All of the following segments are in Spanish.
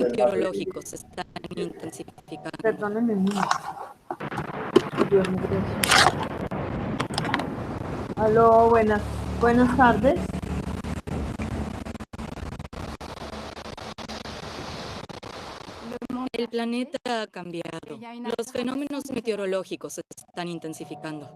meteorológicos se están intensificando. Perdónenme, niña. Dios mío. Aló, buenas tardes. El planeta ha cambiado. Los fenómenos meteorológicos se están intensificando.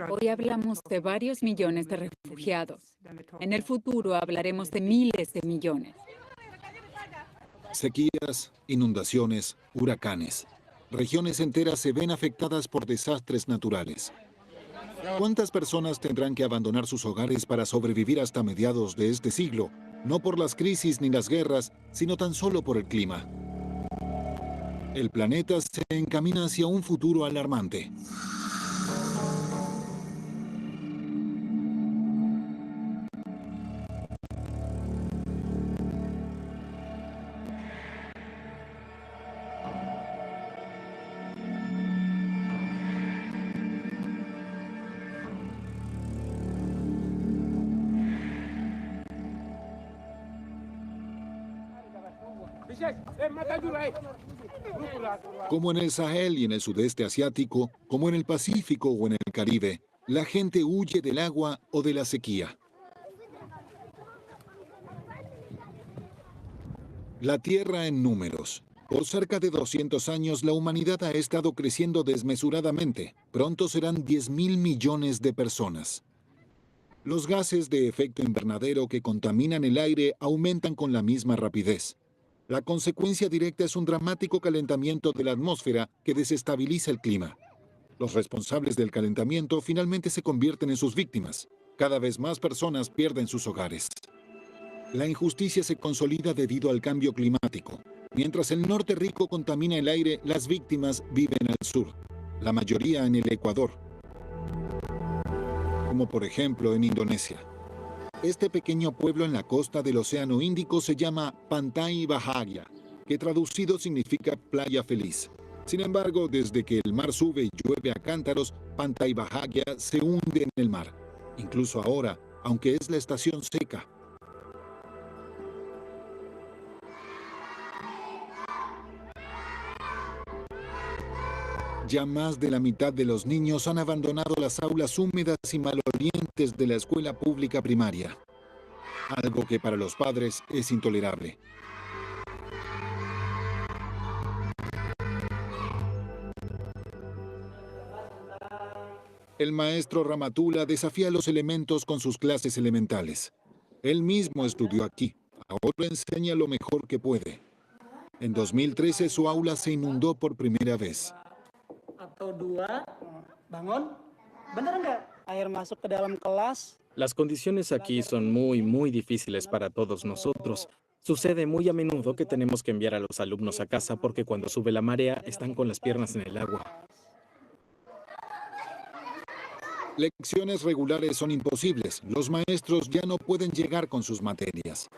Hoy hablamos de varios millones de refugiados. En el futuro hablaremos de miles de millones. Sequías, inundaciones, huracanes. Regiones enteras se ven afectadas por desastres naturales. ¿Cuántas personas tendrán que abandonar sus hogares para sobrevivir hasta mediados de este siglo? No por las crisis ni las guerras, sino tan solo por el clima. El planeta se encamina hacia un futuro alarmante. Como en el Sahel y en el sudeste asiático, como en el Pacífico o en el Caribe, la gente huye del agua o de la sequía. La Tierra en números. Por cerca de 200 años, la humanidad ha estado creciendo desmesuradamente. Pronto serán 10.000 millones de personas. Los gases de efecto invernadero que contaminan el aire aumentan con la misma rapidez. La consecuencia directa es un dramático calentamiento de la atmósfera que desestabiliza el clima. Los responsables del calentamiento finalmente se convierten en sus víctimas. Cada vez más personas pierden sus hogares. La injusticia se consolida debido al cambio climático. Mientras el norte rico contamina el aire, las víctimas viven al sur, la mayoría en el Ecuador, como por ejemplo en Indonesia. Este pequeño pueblo en la costa del Océano Índico se llama Pantai Bahagia, que traducido significa playa feliz. Sin embargo, desde que el mar sube y llueve a cántaros, Pantai Bahagia se hunde en el mar. Incluso ahora, aunque es la estación seca. Ya más de la mitad de los niños han abandonado las aulas húmedas y malolientes de la escuela pública primaria. Algo que para los padres es intolerable. El maestro Ramatula desafía los elementos con sus clases elementales. Él mismo estudió aquí. Ahora enseña lo mejor que puede. En 2013 su aula se inundó por primera vez. Las condiciones aquí son muy difíciles para todos nosotros. Sucede muy a menudo que tenemos que enviar a los alumnos a casa porque cuando sube la marea están con las piernas en el agua. Lecciones regulares son imposibles. Los maestros ya no pueden llegar con sus materias.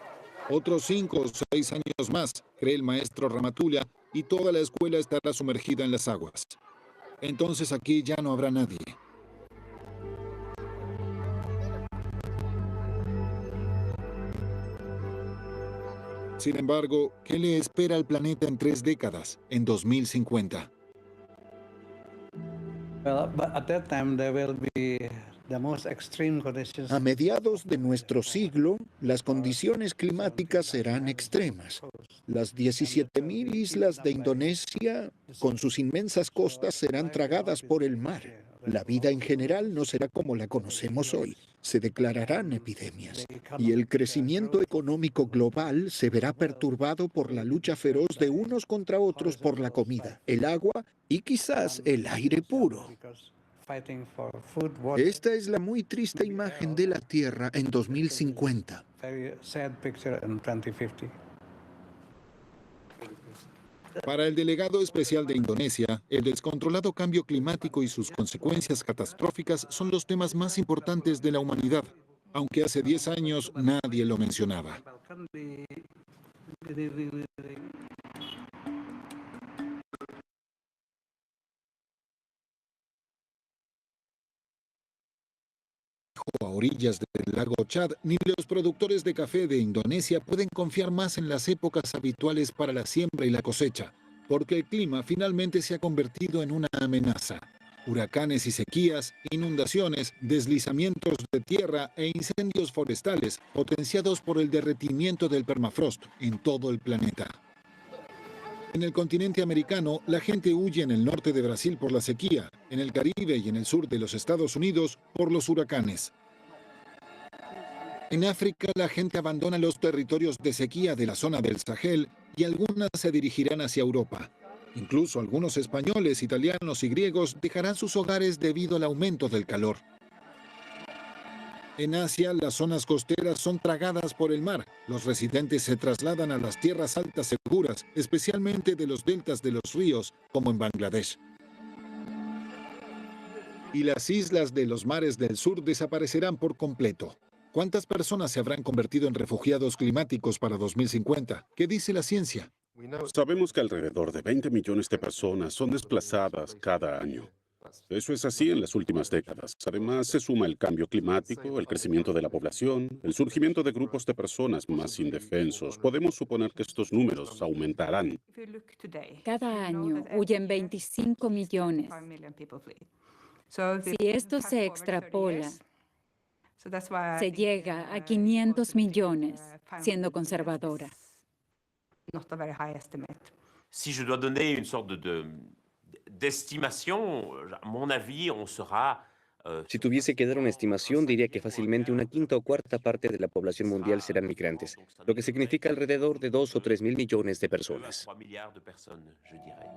Otros 5 o 6 años más, cree el maestro Ramatula, y toda la escuela estará sumergida en las aguas. Entonces aquí ya no habrá nadie. Sin embargo, ¿qué le espera al planeta en 3 décadas, en 2050? A mediados de nuestro siglo, las condiciones climáticas serán extremas. Las 17.000 islas de Indonesia, con sus inmensas costas, serán tragadas por el mar. La vida en general no será como la conocemos hoy. Se declararán epidemias. Y el crecimiento económico global se verá perturbado por la lucha feroz de unos contra otros por la comida, el agua y quizás el aire puro. Esta es la muy triste imagen de la Tierra en 2050. Para el delegado especial de Indonesia, el descontrolado cambio climático y sus consecuencias catastróficas son los temas más importantes de la humanidad, aunque hace 10 años nadie lo mencionaba. A orillas del lago Chad, ni los productores de café de Indonesia pueden confiar más en las épocas habituales para la siembra y la cosecha, porque el clima finalmente se ha convertido en una amenaza. Huracanes y sequías, inundaciones, deslizamientos de tierra e incendios forestales potenciados por el derretimiento del permafrost en todo el planeta. En el continente americano, la gente huye en el norte de Brasil por la sequía, en el Caribe y en el sur de los Estados Unidos por los huracanes. En África, la gente abandona los territorios de sequía de la zona del Sahel y algunas se dirigirán hacia Europa. Incluso algunos españoles, italianos y griegos dejarán sus hogares debido al aumento del calor. En Asia, las zonas costeras son tragadas por el mar. Los residentes se trasladan a las tierras altas seguras, especialmente de los deltas de los ríos, como en Bangladesh. Y las islas de los mares del sur desaparecerán por completo. ¿Cuántas personas se habrán convertido en refugiados climáticos para 2050? ¿Qué dice la ciencia? Sabemos que alrededor de 20 millones de personas son desplazadas cada año. Eso es así en las últimas décadas. Además, se suma el cambio climático, el crecimiento de la población, el surgimiento de grupos de personas más indefensos. Podemos suponer que estos números aumentarán. Cada año huyen 25 millones. Si esto se extrapola, se llega a 500 millones, siendo conservadora. Si je dois donner une sorte d'estimation, à mon avis, on sera... Si tuviese que dar una estimación, diría que fácilmente una quinta o cuarta parte de la población mundial serán migrantes, lo que significa alrededor de 2 o 3 mil millones de personas. 3 milliards de personnes, je dirais.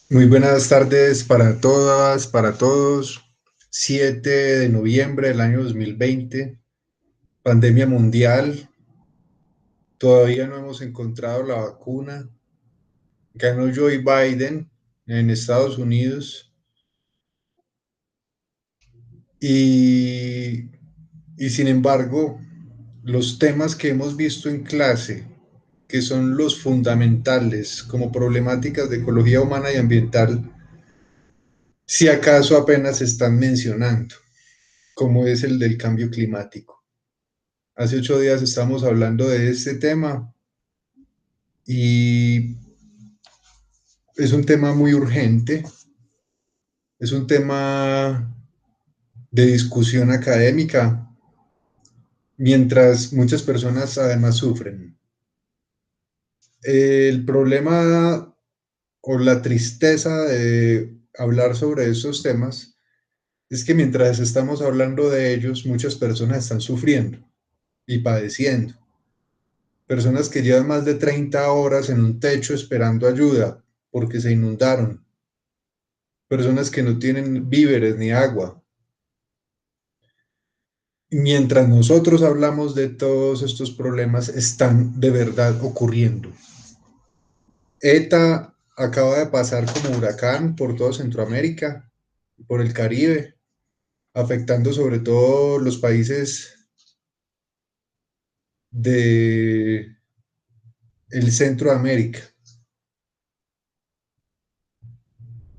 Muy buenas tardes para todas, para todos. 7 de noviembre del año 2020, pandemia mundial. Todavía no hemos encontrado la vacuna. Ganó Joe Biden en Estados Unidos. Y sin embargo, los temas que hemos visto en clase, que son los fundamentales como problemáticas de ecología humana y ambiental, si acaso apenas se están mencionando, como es el del cambio climático. Hace 8 días estamos hablando de este tema y es un tema muy urgente, es un tema de discusión académica, mientras muchas personas además sufren. El problema o la tristeza de hablar sobre estos temas es que mientras estamos hablando de ellos, muchas personas están sufriendo y padeciendo. Personas que llevan más de 30 horas en un techo esperando ayuda porque se inundaron. Personas que no tienen víveres ni agua. Mientras nosotros hablamos de todos estos problemas, están de verdad ocurriendo. ETA acaba de pasar como huracán por toda Centroamérica, por el Caribe, afectando sobre todo los países del centro de América.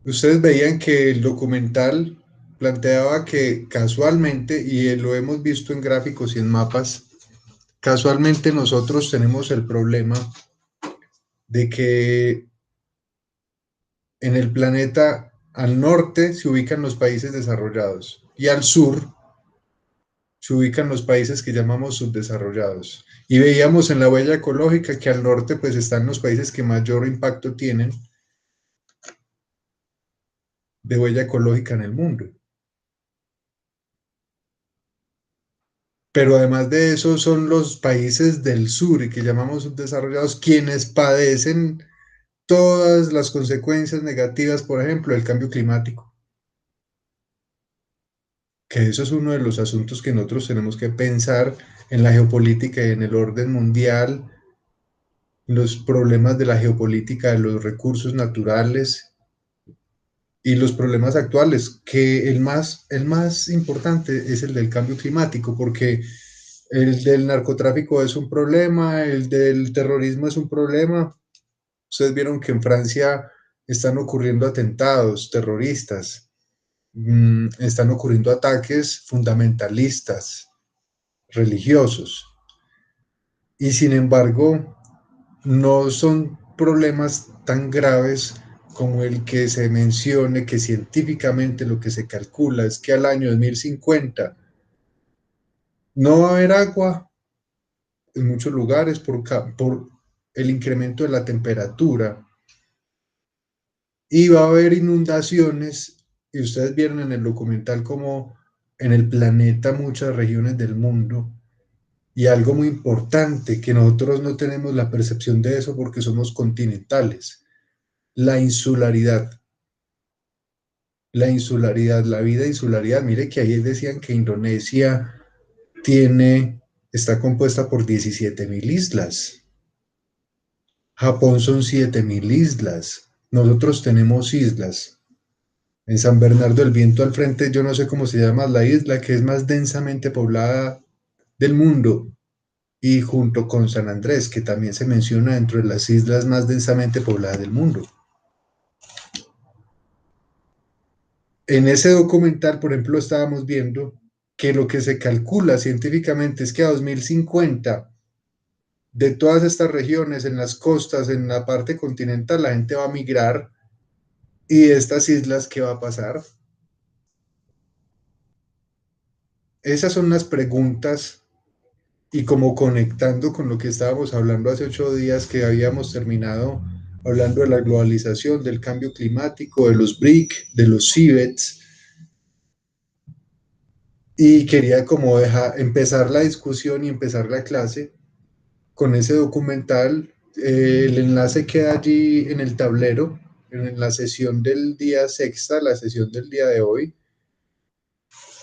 Ustedes veían que el documental planteaba que casualmente, y lo hemos visto en gráficos y en mapas, casualmente nosotros tenemos el problema de que en el planeta al norte se ubican los países desarrollados y al sur se ubican los países que llamamos subdesarrollados. Y veíamos en la huella ecológica que al norte pues están los países que mayor impacto tienen de huella ecológica en el mundo. Pero además de eso son los países del sur y que llamamos subdesarrollados quienes padecen todas las consecuencias negativas, por ejemplo, del cambio climático. Que eso es uno de los asuntos que nosotros tenemos que pensar en la geopolítica y en el orden mundial, los problemas de la geopolítica de los recursos naturales y los problemas actuales, que el más importante es el del cambio climático, porque el del narcotráfico es un problema, el del terrorismo es un problema. Ustedes vieron que en Francia están ocurriendo atentados terroristas, están ocurriendo ataques fundamentalistas, religiosos, y sin embargo no son problemas tan graves como el que se mencione que científicamente lo que se calcula es que al año 2050 no va a haber agua en muchos lugares por el incremento de la temperatura y va a haber inundaciones. Y ustedes vieron en el documental como en el planeta muchas regiones del mundo, y algo muy importante, que nosotros no tenemos la percepción de eso porque somos continentales, la insularidad. La insularidad, la vida insularidad. Mire que ahí decían que Indonesia está compuesta por 17.000 islas. Japón son 7.000 islas. Nosotros tenemos islas. En San Bernardo del Viento al frente, yo no sé cómo se llama la isla, que es más densamente poblada del mundo, y junto con San Andrés, que también se menciona dentro de las islas más densamente pobladas del mundo. En ese documental, por ejemplo, estábamos viendo que lo que se calcula científicamente es que a 2050, de todas estas regiones, en las costas, en la parte continental, la gente va a migrar, y de estas islas, ¿qué va a pasar? Esas son las preguntas, y como conectando con lo que estábamos hablando hace 8 días, que habíamos terminado hablando de la globalización, del cambio climático, de los BRIC, de los CIBETS, y quería como empezar la discusión y empezar la clase con ese documental. El enlace queda allí en el tablero, en la sesión del día sexta, la sesión del día de hoy.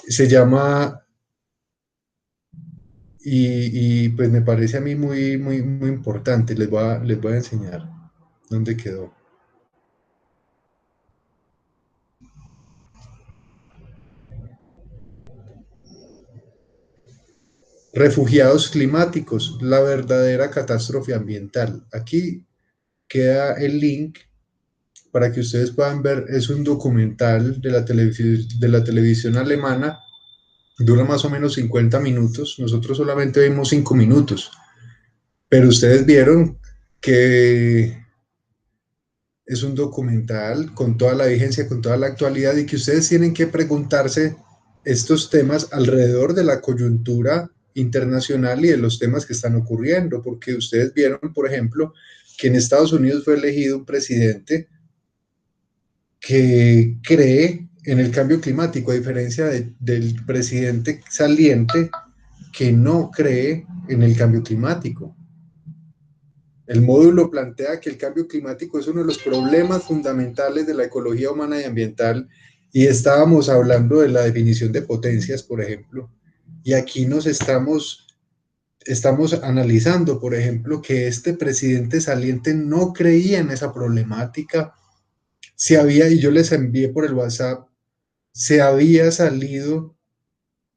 Se llama, y pues me parece a mí muy, muy, muy importante. Les voy a enseñar dónde quedó. Refugiados climáticos, la verdadera catástrofe ambiental. Aquí queda el link para que ustedes puedan ver. Es un documental de la televisión alemana, dura más o menos 50 minutos, nosotros solamente vimos 5 minutos, pero ustedes vieron que es un documental con toda la vigencia, con toda la actualidad, y que ustedes tienen que preguntarse estos temas alrededor de la coyuntura internacional y de los temas que están ocurriendo, porque ustedes vieron, por ejemplo, que en Estados Unidos fue elegido un presidente que cree en el cambio climático, a diferencia del presidente saliente que no cree en el cambio climático. El módulo plantea que el cambio climático es uno de los problemas fundamentales de la ecología humana y ambiental, y estábamos hablando de la definición de potencias, por ejemplo, y aquí estamos analizando, por ejemplo, que este presidente saliente no creía en esa problemática. Y yo les envié por el WhatsApp, se había salido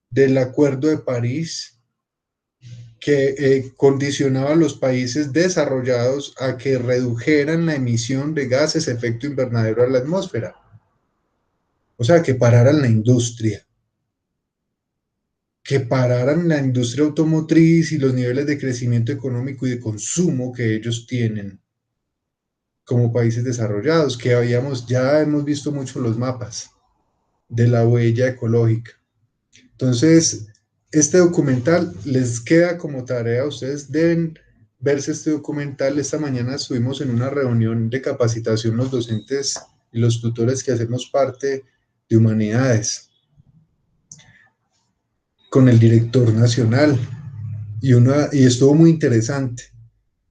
del Acuerdo de París, que condicionaba a los países desarrollados a que redujeran la emisión de gases de efecto invernadero a la atmósfera. O sea, que pararan la industria, automotriz y los niveles de crecimiento económico y de consumo que ellos tienen. como países desarrollados, que ya hemos visto mucho los mapas de la huella ecológica. Entonces, este documental les queda como tarea, ustedes deben verse este documental. Esta mañana estuvimos en una reunión de capacitación los docentes y los tutores que hacemos parte de Humanidades con el director nacional y estuvo muy interesante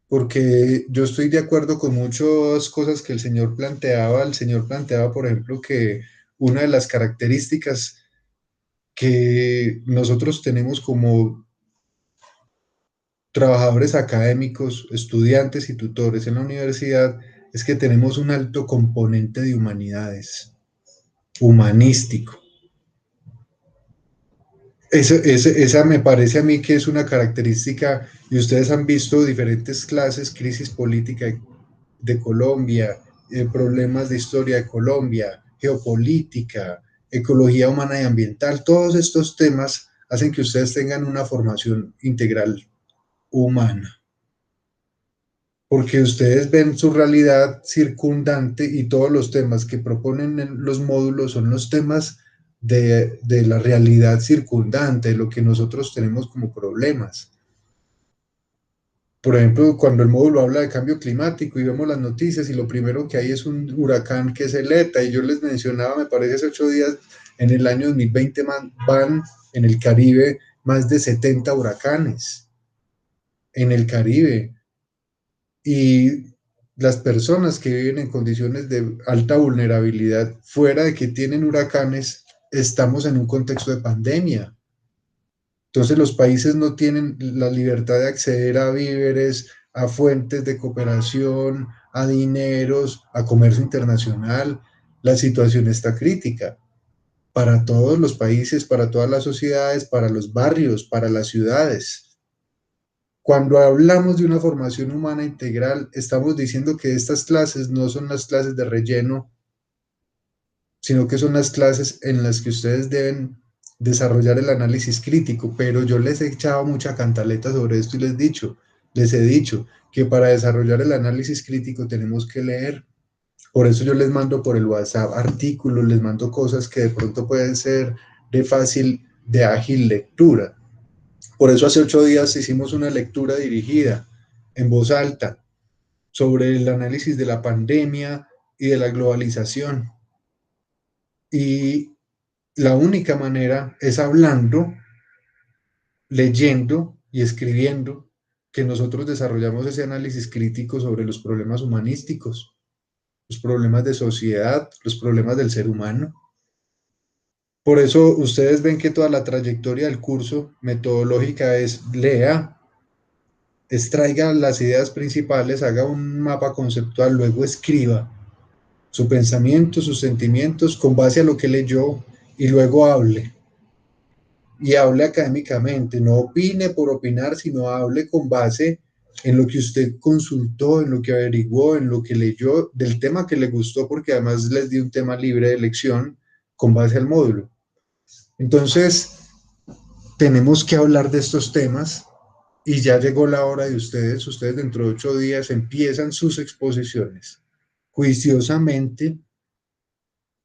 porque yo estoy de acuerdo con muchas cosas que el señor planteaba. El señor planteaba, por ejemplo, que una de las características que nosotros tenemos como trabajadores académicos, estudiantes y tutores en la universidad es que tenemos un alto componente de humanidades, humanístico. Esa me parece a mí que es una característica, y ustedes han visto diferentes clases, crisis política de Colombia, problemas de historia de Colombia, geopolítica, ecología humana y ambiental. Todos estos temas hacen que ustedes tengan una formación integral humana, porque ustedes ven su realidad circundante y todos los temas que proponen en los módulos son los temas de la realidad circundante, de lo que nosotros tenemos como problemas. Por ejemplo, cuando el módulo habla de cambio climático y vemos las noticias y lo primero que hay es un huracán que es el ETA, y yo les mencionaba, me parece hace 8 días, en el año 2020 van en el Caribe más de 70 huracanes en el Caribe, y las personas que viven en condiciones de alta vulnerabilidad, fuera de que tienen huracanes, estamos en un contexto de pandemia. Entonces los países no tienen la libertad de acceder a víveres, a fuentes de cooperación, a dineros, a comercio internacional. La situación está crítica para todos los países, para todas las sociedades, para los barrios, para las ciudades. Cuando hablamos de una formación humana integral, estamos diciendo que estas clases no son las clases de relleno, sino que son las clases en las que ustedes deben desarrollar el análisis crítico. Pero yo les he echado mucha cantaleta sobre esto y les he dicho que para desarrollar el análisis crítico tenemos que leer. Por eso yo les mando por el WhatsApp artículos, les mando cosas que de pronto pueden ser de ágil lectura. Por eso hace 8 días hicimos una lectura dirigida en voz alta sobre el análisis de la pandemia y de la globalización. Y la única manera es hablando, leyendo y escribiendo que nosotros desarrollamos ese análisis crítico sobre los problemas humanísticos, los problemas de sociedad, los problemas del ser humano. Por eso ustedes ven que toda la trayectoria del curso metodológica es lea, extraiga las ideas principales, haga un mapa conceptual, luego escriba su pensamiento, sus sentimientos con base a lo que leyó y luego hable. Y hable académicamente, no opine por opinar, sino hable con base en lo que usted consultó, en lo que averiguó, en lo que leyó, del tema que le gustó, porque además les di un tema libre de elección con base al módulo. Entonces, tenemos que hablar de estos temas y ya llegó la hora de ustedes. Ustedes dentro de 8 días empiezan sus exposiciones juiciosamente,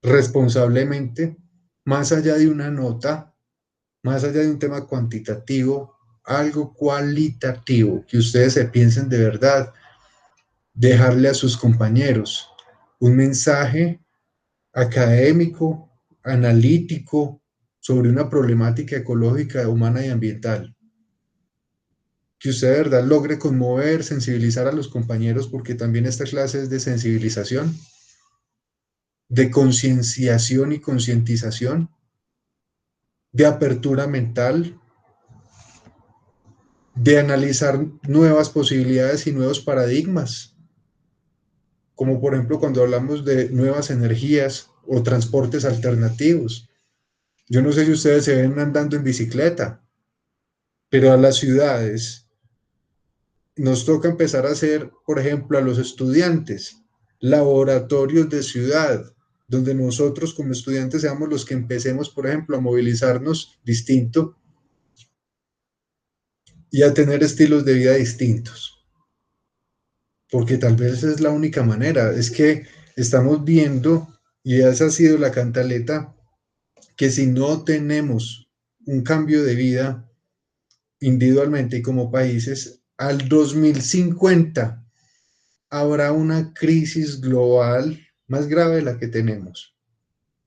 responsablemente, más allá de una nota, más allá de un tema cuantitativo, algo cualitativo, que ustedes se piensen de verdad, dejarle a sus compañeros un mensaje académico, analítico, sobre una problemática ecológica, humana y ambiental. Que usted de verdad logre conmover, sensibilizar a los compañeros, porque también esta clase es de sensibilización, de concienciación y concientización, de apertura mental, de analizar nuevas posibilidades y nuevos paradigmas, como por ejemplo cuando hablamos de nuevas energías o transportes alternativos. Yo no sé si ustedes se ven andando en bicicleta, pero a las ciudades nos toca empezar a hacer, por ejemplo, a los estudiantes, laboratorios de ciudad, donde nosotros como estudiantes seamos los que empecemos, por ejemplo, a movilizarnos distinto y a tener estilos de vida distintos. porque tal vez es la única manera. Es que estamos viendo, y esa ha sido la cantaleta, que si no tenemos un cambio de vida individualmente y como países, al 2050 habrá una crisis global más grave de la que tenemos.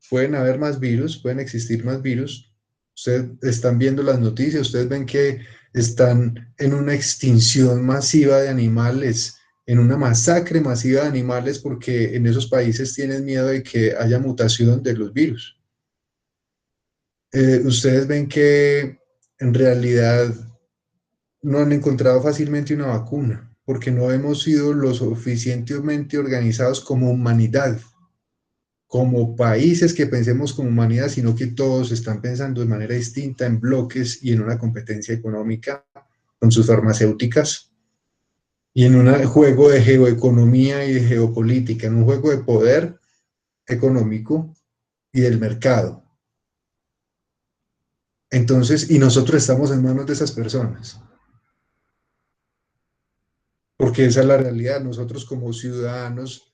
Pueden haber más virus, pueden existir más virus. Ustedes están viendo las noticias, ustedes ven que están en una extinción masiva de animales, en una masacre masiva de animales, porque en esos países tienen miedo de que haya mutación de los virus. Ustedes ven que en realidad no han encontrado fácilmente una vacuna, porque no hemos sido lo suficientemente organizados como humanidad, como países que pensemos como humanidad, sino que todos están pensando de manera distinta en bloques y en una competencia económica con sus farmacéuticas y en un juego de geoeconomía y de geopolítica, en un juego de poder económico y del mercado. Entonces, y nosotros estamos en manos de esas personas. Porque esa es la realidad. Nosotros como ciudadanos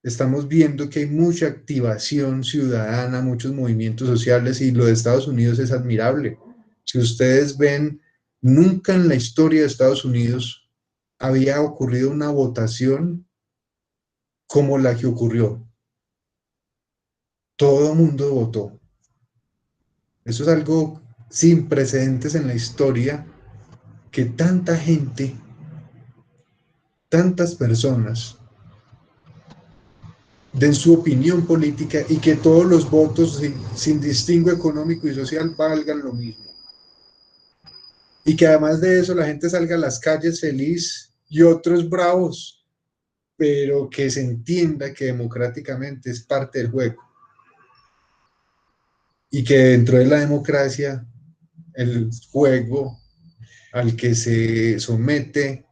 estamos viendo que hay mucha activación ciudadana, muchos movimientos sociales, y lo de Estados Unidos es admirable. Si ustedes ven, nunca en la historia de Estados Unidos había ocurrido una votación como la que ocurrió. Todo el mundo votó. Eso es algo sin precedentes en la historia, que tanta gente, tantas personas den su opinión política y que todos los votos sin distingo económico y social valgan lo mismo. Y que además de eso la gente salga a las calles feliz y otros bravos, pero que se entienda que democráticamente es parte del juego. Y que dentro de la democracia el juego al que se somete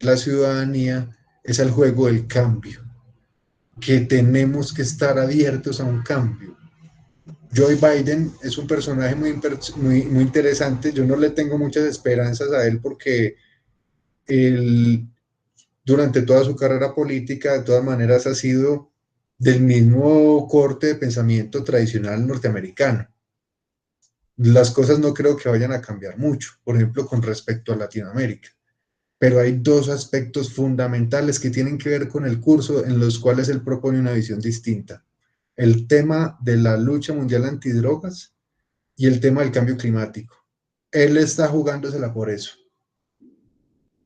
la ciudadanía es el juego del cambio, que tenemos que estar abiertos a un cambio. Joe Biden es un personaje muy interesante. Yo no le tengo muchas esperanzas a él porque él, durante toda su carrera política, de todas maneras ha sido del mismo corte de pensamiento tradicional norteamericano. Las cosas no creo que vayan a cambiar mucho, por ejemplo, con respecto a Latinoamérica. Pero hay dos aspectos fundamentales que tienen que ver con el curso en los cuales él propone una visión distinta. El tema de la lucha mundial antidrogas y el tema del cambio climático. Él está jugándosela por eso.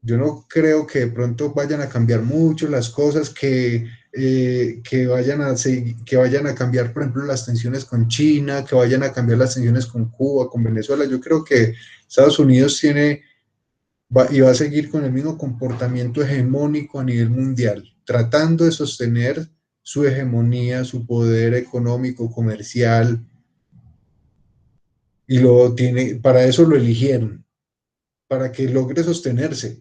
Yo no creo que de pronto vayan a cambiar mucho las cosas, que vayan a cambiar, por ejemplo, las tensiones con China, que vayan a cambiar las tensiones con Cuba, con Venezuela. Yo creo que Estados Unidos tiene y va a seguir con el mismo comportamiento hegemónico a nivel mundial, tratando de sostener su hegemonía, su poder económico, comercial, y para eso lo eligieron, para que logre sostenerse.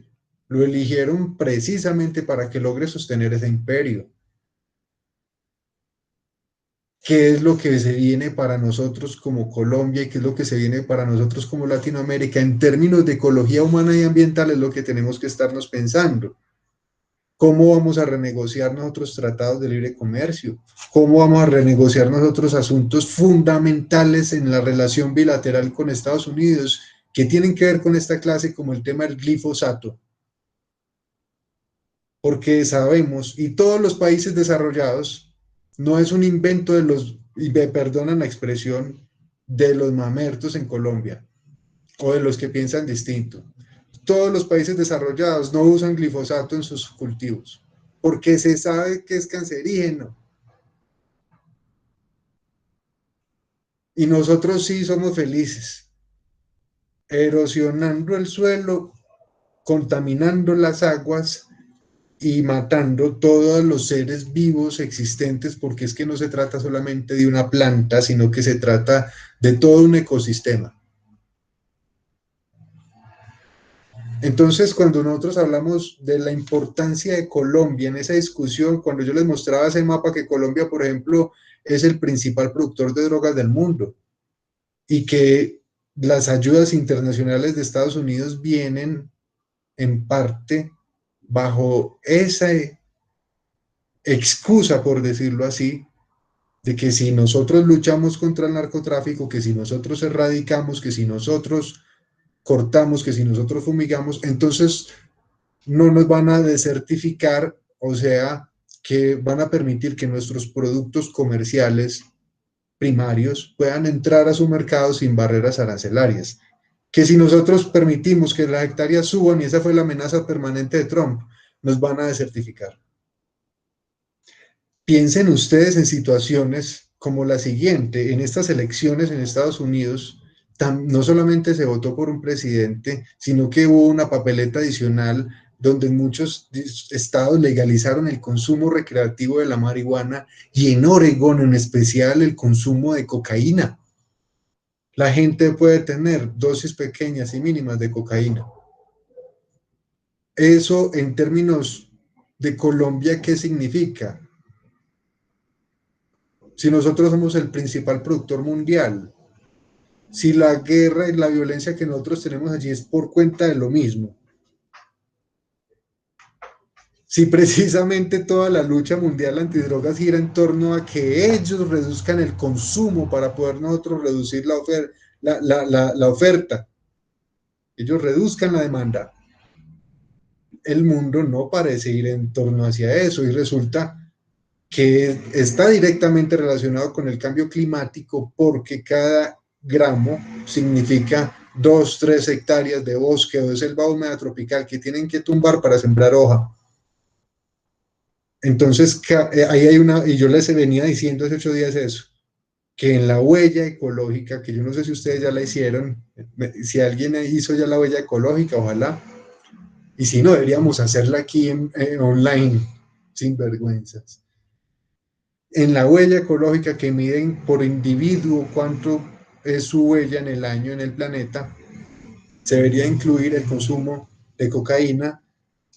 Lo eligieron precisamente para que logre sostener ese imperio. ¿Qué es lo que se viene para nosotros como Colombia y qué es lo que se viene para nosotros como Latinoamérica en términos de ecología humana y ambiental? Es lo que tenemos que estarnos pensando. ¿Cómo vamos a renegociar nosotros tratados de libre comercio? ¿Cómo vamos a renegociar nosotros asuntos fundamentales en la relación bilateral con Estados Unidos que tienen que ver con esta clase, como el tema del glifosato? Porque sabemos, y todos los países desarrollados, no es un invento de los, y me perdonan la expresión, de los mamertos en Colombia, o de los que piensan distinto. Todos los países desarrollados no usan glifosato en sus cultivos, porque se sabe que es cancerígeno. Y nosotros sí somos felices, erosionando el suelo, contaminando las aguas y matando todos los seres vivos existentes, porque es que no se trata solamente de una planta, sino que se trata de todo un ecosistema. Entonces, cuando nosotros hablamos de la importancia de Colombia en esa discusión, cuando yo les mostraba ese mapa que Colombia, por ejemplo, es el principal productor de drogas del mundo y que las ayudas internacionales de Estados Unidos vienen en parte bajo esa excusa, por decirlo así, de que si nosotros luchamos contra el narcotráfico, que si nosotros erradicamos, que si nosotros cortamos, que si nosotros fumigamos, entonces no nos van a desertificar, o sea, que van a permitir que nuestros productos comerciales primarios puedan entrar a su mercado sin barreras arancelarias. Que si nosotros permitimos que las hectáreas suban, y esa fue la amenaza permanente de Trump, nos van a desertificar. Piensen ustedes en situaciones como la siguiente: en estas elecciones en Estados Unidos, no solamente se votó por un presidente, sino que hubo una papeleta adicional donde en muchos estados legalizaron el consumo recreativo de la marihuana, y en Oregón en especial el consumo de cocaína. La gente puede tener dosis pequeñas y mínimas de cocaína. Eso en términos de Colombia, ¿qué significa? Si nosotros somos el principal productor mundial, si la guerra y la violencia que nosotros tenemos allí es por cuenta de lo mismo, si precisamente toda la lucha mundial antidrogas gira en torno a que ellos reduzcan el consumo para poder nosotros reducir la oferta, ellos reduzcan la demanda, el mundo no parece ir en torno hacia eso, y resulta que está directamente relacionado con el cambio climático, porque cada gramo significa 2, 3 hectáreas de bosque o de selva húmeda tropical que tienen que tumbar para sembrar hoja. Entonces, ahí hay y yo les venía diciendo hace 8 días eso, que en la huella ecológica, que yo no sé si ustedes ya la hicieron, si alguien hizo ya la huella ecológica, ojalá, y si no, deberíamos hacerla aquí online, sin vergüenzas. En la huella ecológica, que miden por individuo cuánto es su huella en el año en el planeta, se debería incluir el consumo de cocaína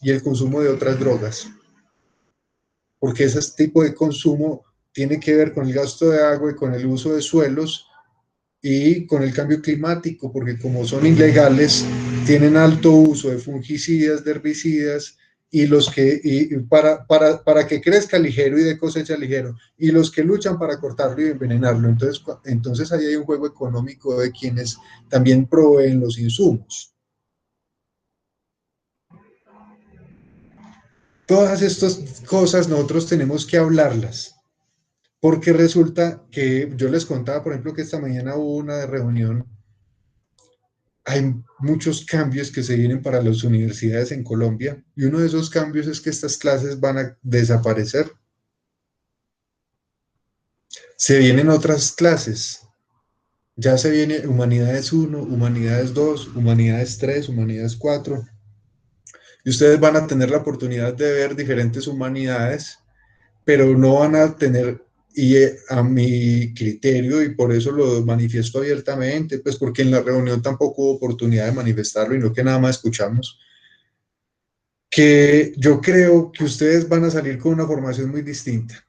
y el consumo de otras drogas, porque ese tipo de consumo tiene que ver con el gasto de agua y con el uso de suelos y con el cambio climático, porque como son ilegales, tienen alto uso de fungicidas, de herbicidas, y para que crezca ligero y de cosecha ligero, y los que luchan para cortarlo y envenenarlo. Entonces ahí hay un juego económico de quienes también proveen los insumos. Todas estas cosas nosotros tenemos que hablarlas, porque resulta que yo les contaba, por ejemplo, que esta mañana hubo una reunión. Hay muchos cambios que se vienen para las universidades en Colombia, y uno de esos cambios es que estas clases van a desaparecer. Se vienen otras clases. Ya se viene Humanidades 1, Humanidades 2, Humanidades 3, Humanidades 4. Y ustedes van a tener la oportunidad de ver diferentes humanidades, pero no van a tener, y a mi criterio, y por eso lo manifiesto abiertamente, pues porque en la reunión tampoco hubo oportunidad de manifestarlo, y no que nada más escuchamos, que yo creo que ustedes van a salir con una formación muy distinta,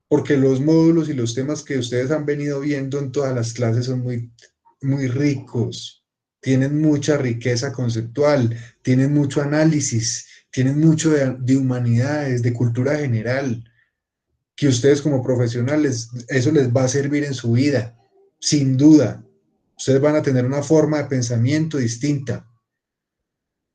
porque los módulos y los temas que ustedes han venido viendo en todas las clases son muy, muy ricos, tienen mucha riqueza conceptual, tienen mucho análisis, tienen mucho de humanidades, de cultura general, que ustedes como profesionales, eso les va a servir en su vida, sin duda. Ustedes van a tener una forma de pensamiento distinta.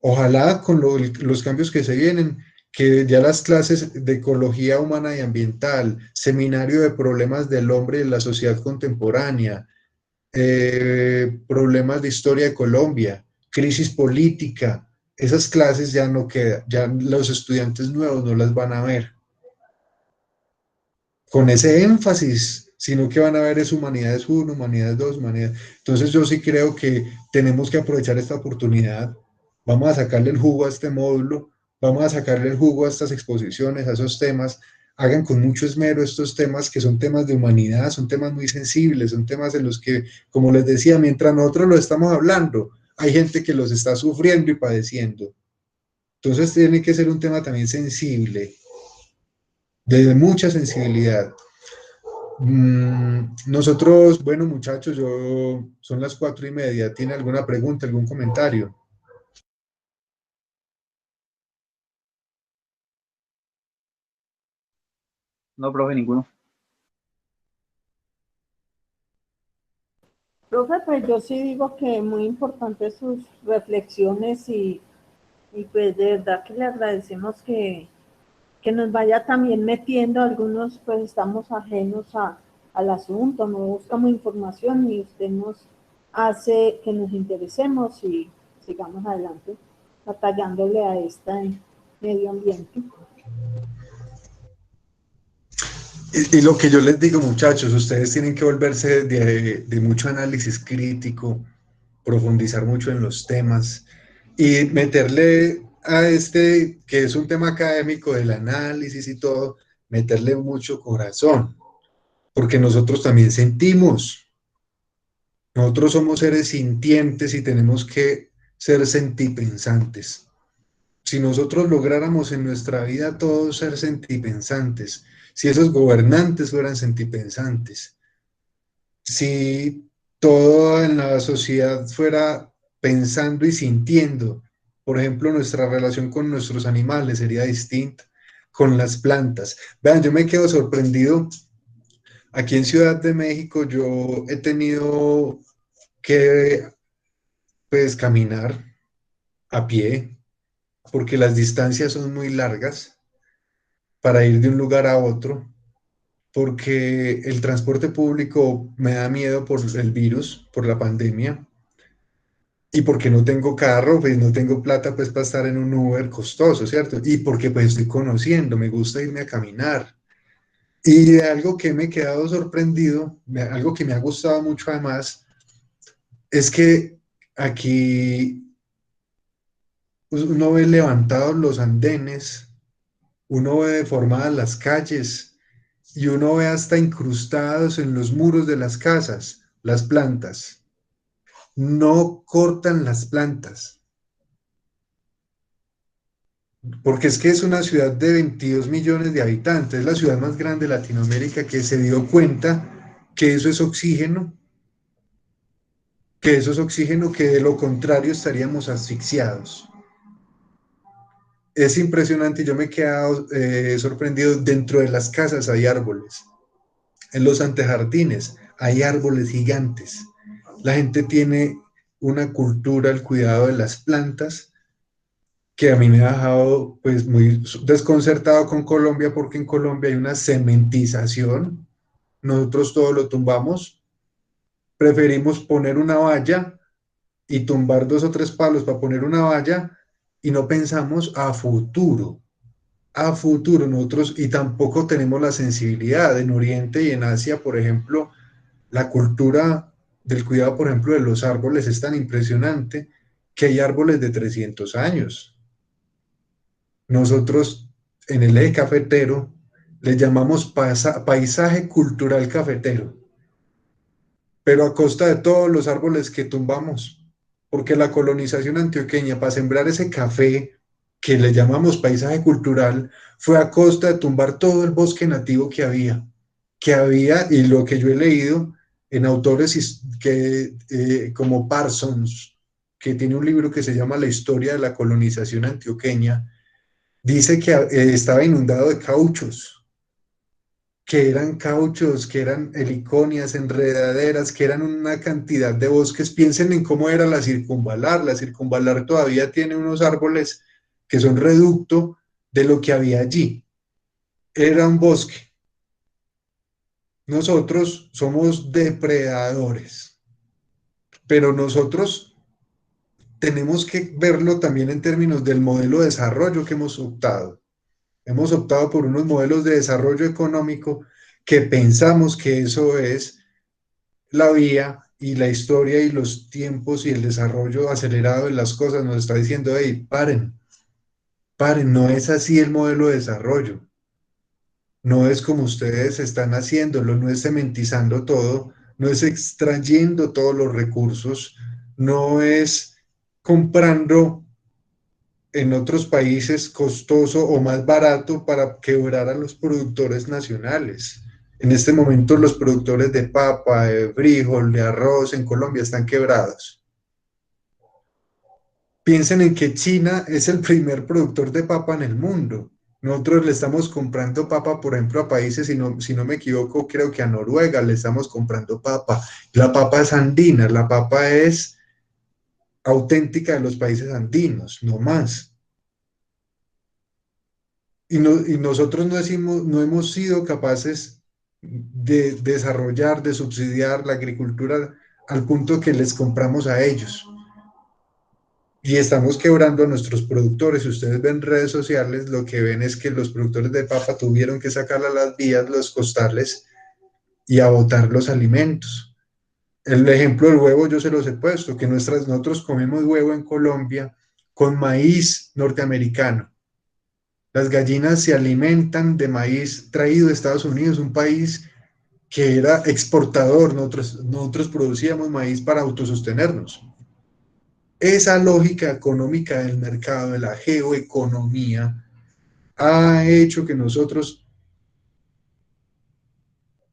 Ojalá con los cambios que se vienen, que ya las clases de ecología humana y ambiental, seminario de problemas del hombre y de la sociedad contemporánea, problemas de historia de Colombia, crisis política, esas clases ya no quedan, ya los estudiantes nuevos no las van a ver con ese énfasis, sino que van a ver es Humanidades 1, Humanidades 2, Humanidades. Entonces yo sí creo que tenemos que aprovechar esta oportunidad, vamos a sacarle el jugo a este módulo, vamos a sacarle el jugo a estas exposiciones, a esos temas, hagan con mucho esmero estos temas que son temas de humanidad, son temas muy sensibles, son temas en los que, como les decía, mientras nosotros lo estamos hablando, hay gente que los está sufriendo y padeciendo. Entonces tiene que ser un tema también sensible, de mucha sensibilidad. Nosotros, bueno muchachos, son las 4:30, ¿tiene alguna pregunta, algún comentario? No, profe, ninguno. Profe, pues yo sí digo que muy importantes sus reflexiones y pues de verdad que le agradecemos que nos vaya también metiendo, algunos pues estamos ajenos al asunto, no buscamos información y usted nos hace que nos interesemos y sigamos adelante, batallándole a este medio ambiente. Y lo que yo les digo, muchachos, ustedes tienen que volverse de mucho análisis crítico, profundizar mucho en los temas y meterle a este, que es un tema académico del análisis y todo, meterle mucho corazón, porque nosotros también sentimos. Nosotros somos seres sintientes y tenemos que ser sentipensantes. Si nosotros lográramos en nuestra vida todos ser sentipensantes, si esos gobernantes fueran sentipensantes, si todo en la sociedad fuera pensando y sintiendo, por ejemplo, nuestra relación con nuestros animales sería distinta, con las plantas. Vean, yo me quedo sorprendido. Aquí en Ciudad de México yo he tenido que, pues, caminar a pie, porque las distancias son muy largas para ir de un lugar a otro, porque el transporte público me da miedo por el virus, por la pandemia, y porque no tengo carro, pues no tengo plata pues para estar en un Uber costoso, ¿cierto? Y porque pues estoy conociendo, me gusta irme a caminar. Y de algo que me he quedado sorprendido, algo que me ha gustado mucho además, es que aquí uno ve levantados los andenes, uno ve deformadas las calles y uno ve hasta incrustados en los muros de las casas las plantas. No cortan las plantas, porque es que es una ciudad de 22 millones de habitantes, es la ciudad más grande de Latinoamérica que se dio cuenta que eso es oxígeno, que de lo contrario estaríamos asfixiados. Es impresionante, yo me he quedado sorprendido. Dentro de las casas hay árboles, en los antejardines hay árboles gigantes. La gente tiene una cultura, el cuidado de las plantas, que a mí me ha dejado pues muy desconcertado con Colombia, porque en Colombia hay una cementización, nosotros todo lo tumbamos, preferimos poner una valla y tumbar 2 o 3 palos para poner una valla y no pensamos a futuro nosotros, y tampoco tenemos la sensibilidad. En Oriente y en Asia, por ejemplo, la cultura del cuidado, por ejemplo, de los árboles es tan impresionante que hay árboles de 300 años. Nosotros en el eje cafetero le llamamos paisaje cultural cafetero, pero a costa de todos los árboles que tumbamos, porque la colonización antioqueña para sembrar ese café que le llamamos paisaje cultural fue a costa de tumbar todo el bosque nativo que había, y lo que yo he leído en autores como Parsons, que tiene un libro que se llama La historia de la colonización antioqueña, dice que estaba inundado de cauchos, que eran heliconias, enredaderas, que eran una cantidad de bosques. Piensen en cómo era la circunvalar todavía tiene unos árboles que son reducto de lo que había allí. Era un bosque. Nosotros somos depredadores, pero nosotros tenemos que verlo también en términos del modelo de desarrollo que hemos optado. Hemos optado por unos modelos de desarrollo económico que pensamos que eso es la vía, y la historia y los tiempos y el desarrollo acelerado de las cosas nos está diciendo: hey, paren, no es así el modelo de desarrollo. No es como ustedes están haciéndolo, no es cementizando todo, no es extrayendo todos los recursos, no es comprando en otros países costoso o más barato para quebrar a los productores nacionales. En este momento los productores de papa, de frijol, de arroz en Colombia están quebrados. Piensen en que China es el primer productor de papa en el mundo Nosotros le estamos comprando papa, por ejemplo, a países, si no me equivoco, creo que a Noruega le estamos comprando papa. La papa es andina, la papa es auténtica de los países andinos, no más. Y nosotros no hemos sido capaces de desarrollar, de subsidiar la agricultura al punto que les compramos a ellos. Y estamos quebrando a nuestros productores. Si ustedes ven redes sociales, lo que ven es que los productores de papa tuvieron que sacar a las vías los costales y a botar los alimentos. El ejemplo del huevo yo se los he puesto, que nosotros comemos huevo en Colombia con maíz norteamericano. Las gallinas se alimentan de maíz traído de Estados Unidos, un país que era exportador. Nosotros producíamos maíz para autosostenernos. Esa lógica económica del mercado, de la geoeconomía, ha hecho que nosotros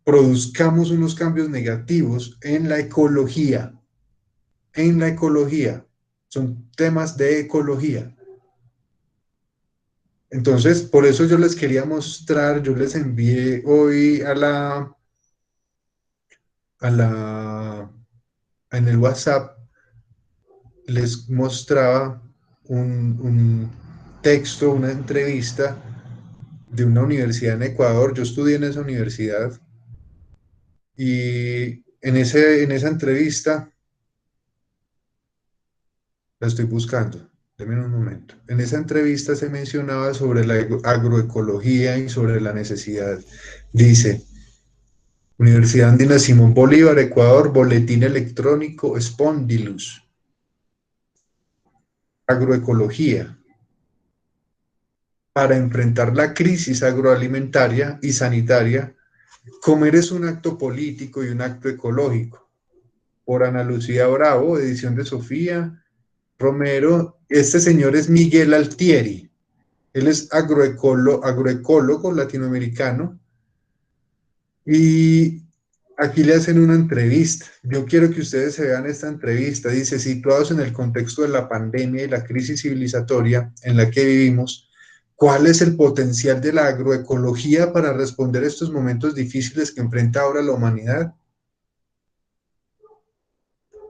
produzcamos unos cambios negativos en la ecología. En la ecología. Son temas de ecología. Entonces, por eso yo les quería mostrar, yo les envié hoy en el WhatsApp, les mostraba un texto, una entrevista de una universidad en Ecuador. Yo estudié en esa universidad y en esa entrevista, la estoy buscando, denme un momento. En esa entrevista se mencionaba sobre la agroecología y sobre la necesidad. Dice, Universidad Andina Simón Bolívar, Ecuador, boletín electrónico Spondylus. Agroecología. Para enfrentar la crisis agroalimentaria y sanitaria, comer es un acto político y un acto ecológico. Por Ana Lucía Bravo, edición de Sofía Romero. Este señor es Miguel Altieri. Él es agroecólogo latinoamericano. Y aquí le hacen una entrevista. Yo quiero que ustedes se vean esta entrevista. Dice, situados en el contexto de la pandemia y la crisis civilizatoria en la que vivimos, ¿cuál es el potencial de la agroecología para responder a estos momentos difíciles que enfrenta ahora la humanidad?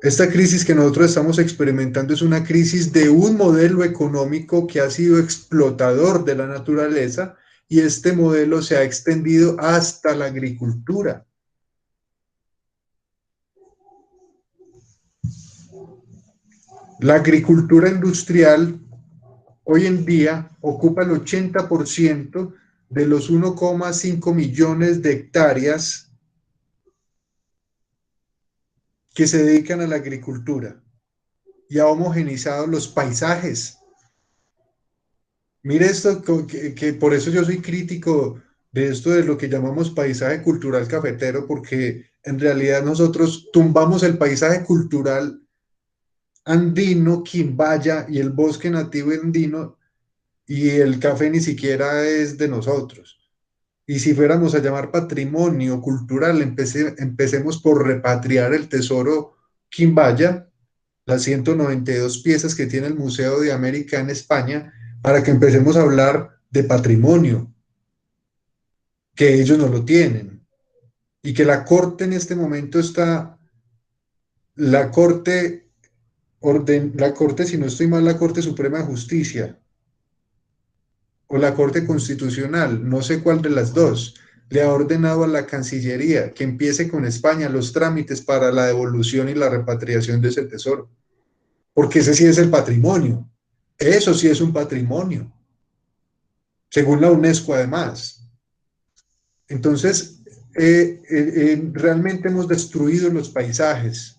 Esta crisis que nosotros estamos experimentando es una crisis de un modelo económico que ha sido explotador de la naturaleza, y este modelo se ha extendido hasta la agricultura. La agricultura industrial hoy en día ocupa el 80% de los 1,5 millones de hectáreas que se dedican a la agricultura y ha homogeneizado los paisajes. Mire esto, que por eso yo soy crítico de esto de lo que llamamos paisaje cultural cafetero, porque en realidad nosotros tumbamos el paisaje cultural andino, quimbaya y el bosque nativo andino, y el café ni siquiera es de nosotros. Y si fuéramos a llamar patrimonio cultural, empecemos por repatriar el tesoro quimbaya, las 192 piezas que tiene el Museo de América en España, para que empecemos a hablar de patrimonio, que ellos no lo tienen, y que la Corte en este momento está, la Corte, si no estoy mal, la Corte Suprema de Justicia, o la Corte Constitucional, no sé cuál de las dos, le ha ordenado a la Cancillería que empiece con España los trámites para la devolución y la repatriación de ese tesoro, porque ese sí es el patrimonio. Eso sí es un patrimonio, según la UNESCO además. Entonces, realmente hemos destruido los paisajes.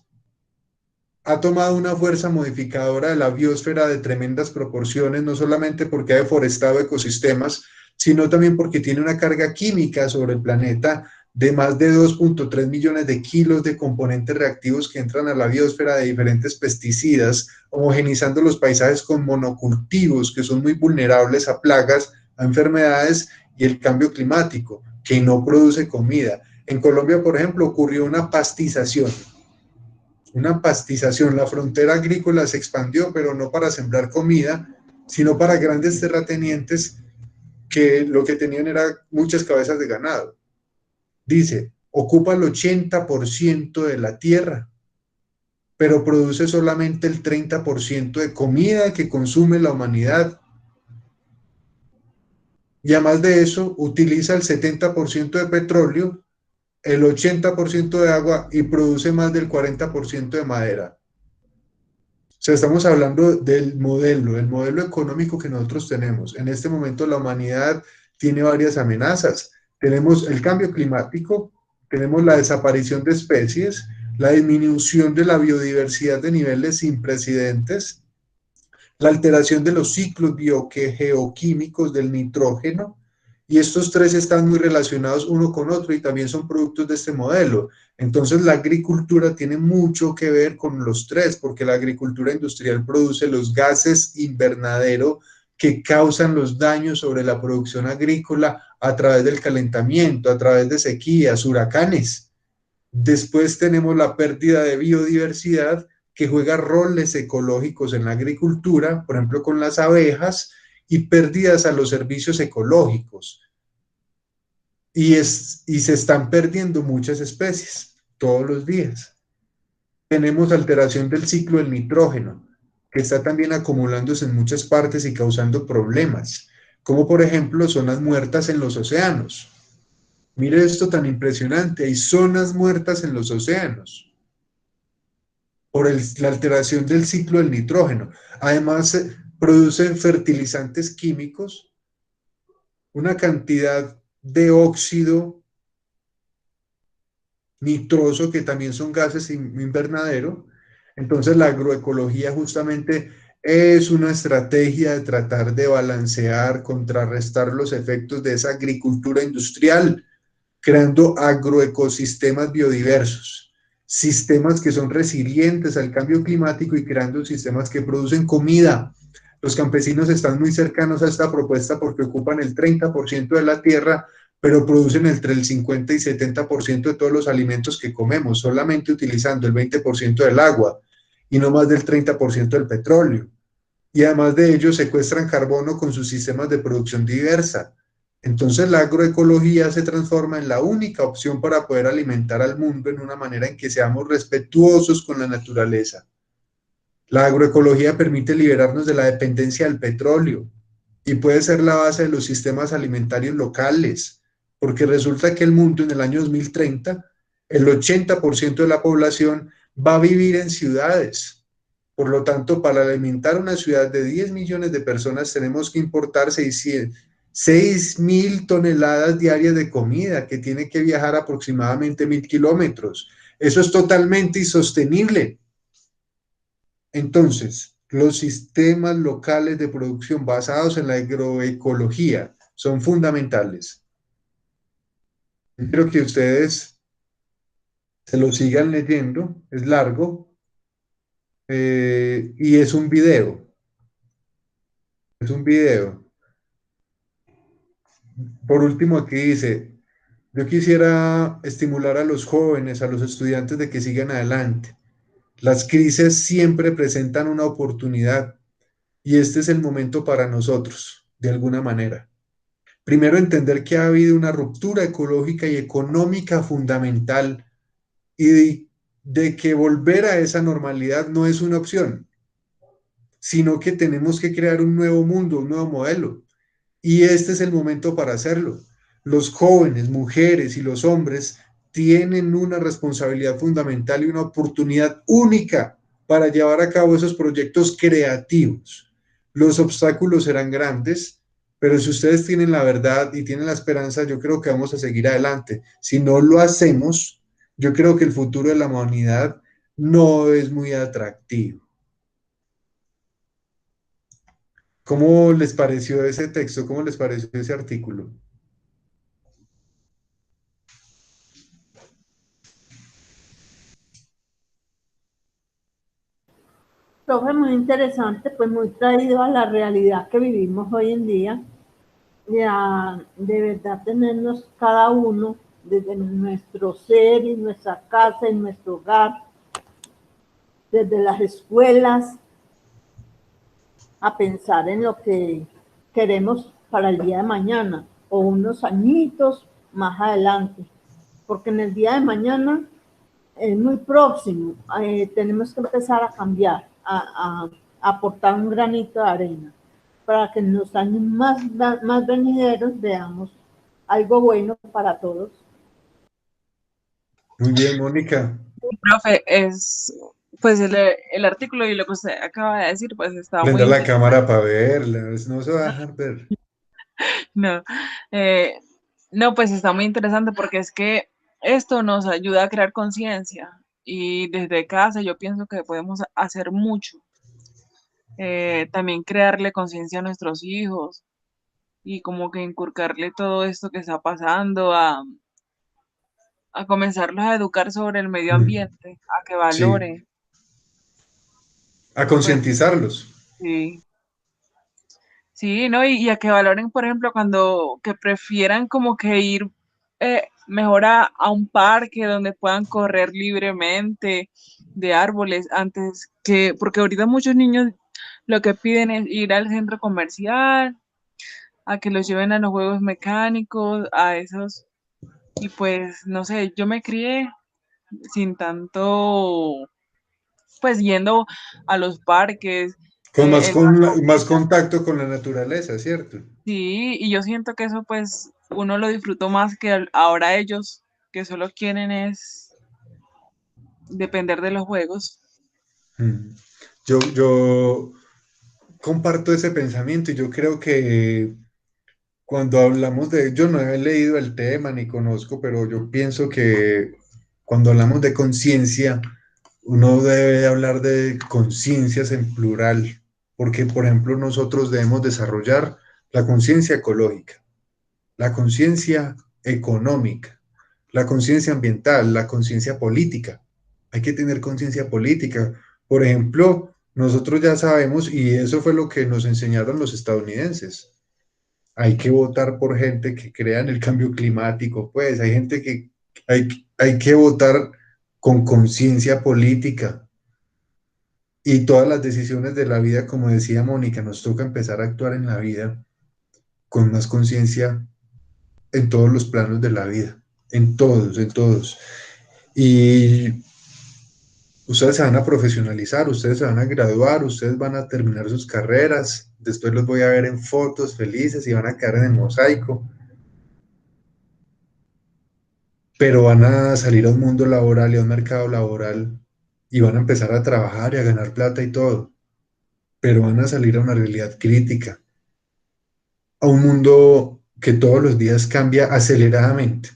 Ha tomado una fuerza modificadora de la biosfera de tremendas proporciones, no solamente porque ha deforestado ecosistemas, sino también porque tiene una carga química sobre el planeta de más de 2.3 millones de kilos de componentes reactivos que entran a la biosfera de diferentes pesticidas, homogenizando los paisajes con monocultivos que son muy vulnerables a plagas, a enfermedades y el cambio climático, que no produce comida. En Colombia, por ejemplo, ocurrió una pastización. La frontera agrícola se expandió, pero no para sembrar comida, sino para grandes terratenientes que lo que tenían era muchas cabezas de ganado. Dice, ocupa el 80% de la tierra, pero produce solamente el 30% de comida que consume la humanidad. Y además de eso, utiliza el 70% de petróleo, el 80% de agua y produce más del 40% de madera. O sea, estamos hablando del modelo, el modelo económico que nosotros tenemos. En este momento la humanidad tiene varias amenazas. Tenemos el cambio climático, tenemos la desaparición de especies, la disminución de la biodiversidad de niveles sin precedentes, la alteración de los ciclos biogeoquímicos del nitrógeno, y estos tres están muy relacionados uno con otro y también son productos de este modelo. Entonces la agricultura tiene mucho que ver con los tres, porque la agricultura industrial produce los gases invernadero que causan los daños sobre la producción agrícola a través del calentamiento, a través de sequías, huracanes. Después tenemos la pérdida de biodiversidad que juega roles ecológicos en la agricultura, por ejemplo con las abejas, y pérdidas a los servicios ecológicos. Y se están perdiendo muchas especies todos los días. Tenemos alteración del ciclo del nitrógeno, que está también acumulándose en muchas partes y causando problemas, como por ejemplo zonas muertas en los océanos. Mire esto tan impresionante, hay zonas muertas en los océanos por la alteración del ciclo del nitrógeno. Además, producen fertilizantes químicos, una cantidad de óxido nitroso, que también son gases invernadero. Entonces la agroecología justamente es una estrategia de tratar de balancear, contrarrestar los efectos de esa agricultura industrial, creando agroecosistemas biodiversos, sistemas que son resilientes al cambio climático y creando sistemas que producen comida. Los campesinos están muy cercanos a esta propuesta porque ocupan el 30% de la tierra, pero producen entre el 50 y 70% de todos los alimentos que comemos, solamente utilizando el 20% del agua y no más del 30% del petróleo. Y además de ello secuestran carbono con sus sistemas de producción diversa. Entonces la agroecología se transforma en la única opción para poder alimentar al mundo en una manera en que seamos respetuosos con la naturaleza. La agroecología permite liberarnos de la dependencia del petróleo y puede ser la base de los sistemas alimentarios locales, porque resulta que el mundo en el año 2030, el 80% de la población va a vivir en ciudades. Por lo tanto, para alimentar una ciudad de 10 millones de personas tenemos que importar 6.000 toneladas diarias de comida, que tiene que viajar aproximadamente 1.000 kilómetros. Eso es totalmente insostenible. Entonces, los sistemas locales de producción basados en la agroecología son fundamentales. Quiero que ustedes se lo sigan leyendo, es largo, y es un video. Es un video. Por último, aquí dice, yo quisiera estimular a los jóvenes, a los estudiantes de que sigan adelante. Las crisis siempre presentan una oportunidad y este es el momento para nosotros, de alguna manera. Primero, entender que ha habido una ruptura ecológica y económica fundamental y de que volver a esa normalidad no es una opción, sino que tenemos que crear un nuevo mundo, un nuevo modelo. Y este es el momento para hacerlo. Los jóvenes, mujeres y los hombres tienen una responsabilidad fundamental y una oportunidad única para llevar a cabo esos proyectos creativos. Los obstáculos serán grandes, pero si ustedes tienen la verdad y tienen la esperanza, yo creo que vamos a seguir adelante. Si no lo hacemos, yo creo que el futuro de la humanidad no es muy atractivo. ¿Cómo les pareció ese texto? ¿Cómo les pareció ese artículo? Profe, muy interesante, pues muy traído a la realidad que vivimos hoy en día, y a de verdad tenernos cada uno desde nuestro ser, en nuestra casa, en nuestro hogar, desde las escuelas, a pensar en lo que queremos para el día de mañana o unos añitos más adelante, porque en el día de mañana es muy próximo, tenemos que empezar a cambiar, a aportar un granito de arena para que en los años más venideros veamos algo bueno para todos. Muy bien, Mónica. Profe, pues el artículo y lo que usted acaba de decir, pues está muy Prenda la interesante. cámara para verla, no se va a dejar ver. No, no, pues está muy interesante porque es que esto nos ayuda a crear conciencia y desde casa yo pienso que podemos hacer mucho. También crearle conciencia a nuestros hijos y como que inculcarle todo esto que está pasando, a comenzarlos a educar sobre el medio ambiente, a que Sí, valoren. a Pues concientizarlos. sí. Sí, ¿no? Y a que valoren, por ejemplo, que prefieran como que ir mejor a un parque donde puedan correr libremente de árboles antes que, porque ahorita muchos niños lo que piden es ir al centro comercial, a que los lleven a los juegos mecánicos, a esos, y pues, no sé, yo me crié sin tanto, pues yendo a los parques, en Más contacto con la naturaleza, ¿cierto? sí, y yo siento que eso pues uno lo disfrutó más que ahora ellos, que solo quieren es depender de los juegos. Mm. Yo comparto ese pensamiento y yo creo que cuando hablamos yo no he leído el tema ni conozco, pero yo pienso que cuando hablamos de conciencia, uno debe hablar de conciencias en plural, porque por ejemplo nosotros debemos desarrollar la conciencia ecológica, la conciencia económica, la conciencia ambiental, la conciencia política. Hay que tener conciencia política. Por ejemplo, nosotros ya sabemos, y eso fue lo que nos enseñaron los estadounidenses, hay que votar por gente que crea en el cambio climático, pues hay gente que hay que votar con conciencia política y todas las decisiones de la vida, como decía Mónica, nos toca empezar a actuar en la vida con más conciencia en todos los planos de la vida, en todos, en todos. Y ustedes se van a profesionalizar, ustedes se van a graduar, ustedes van a terminar sus carreras, después los voy a ver en fotos felices y van a quedar en el mosaico. Pero van a salir a un mundo laboral y a un mercado laboral y van a empezar a trabajar y a ganar plata y todo, pero van a salir a una realidad crítica, a un mundo que todos los días cambia aceleradamente,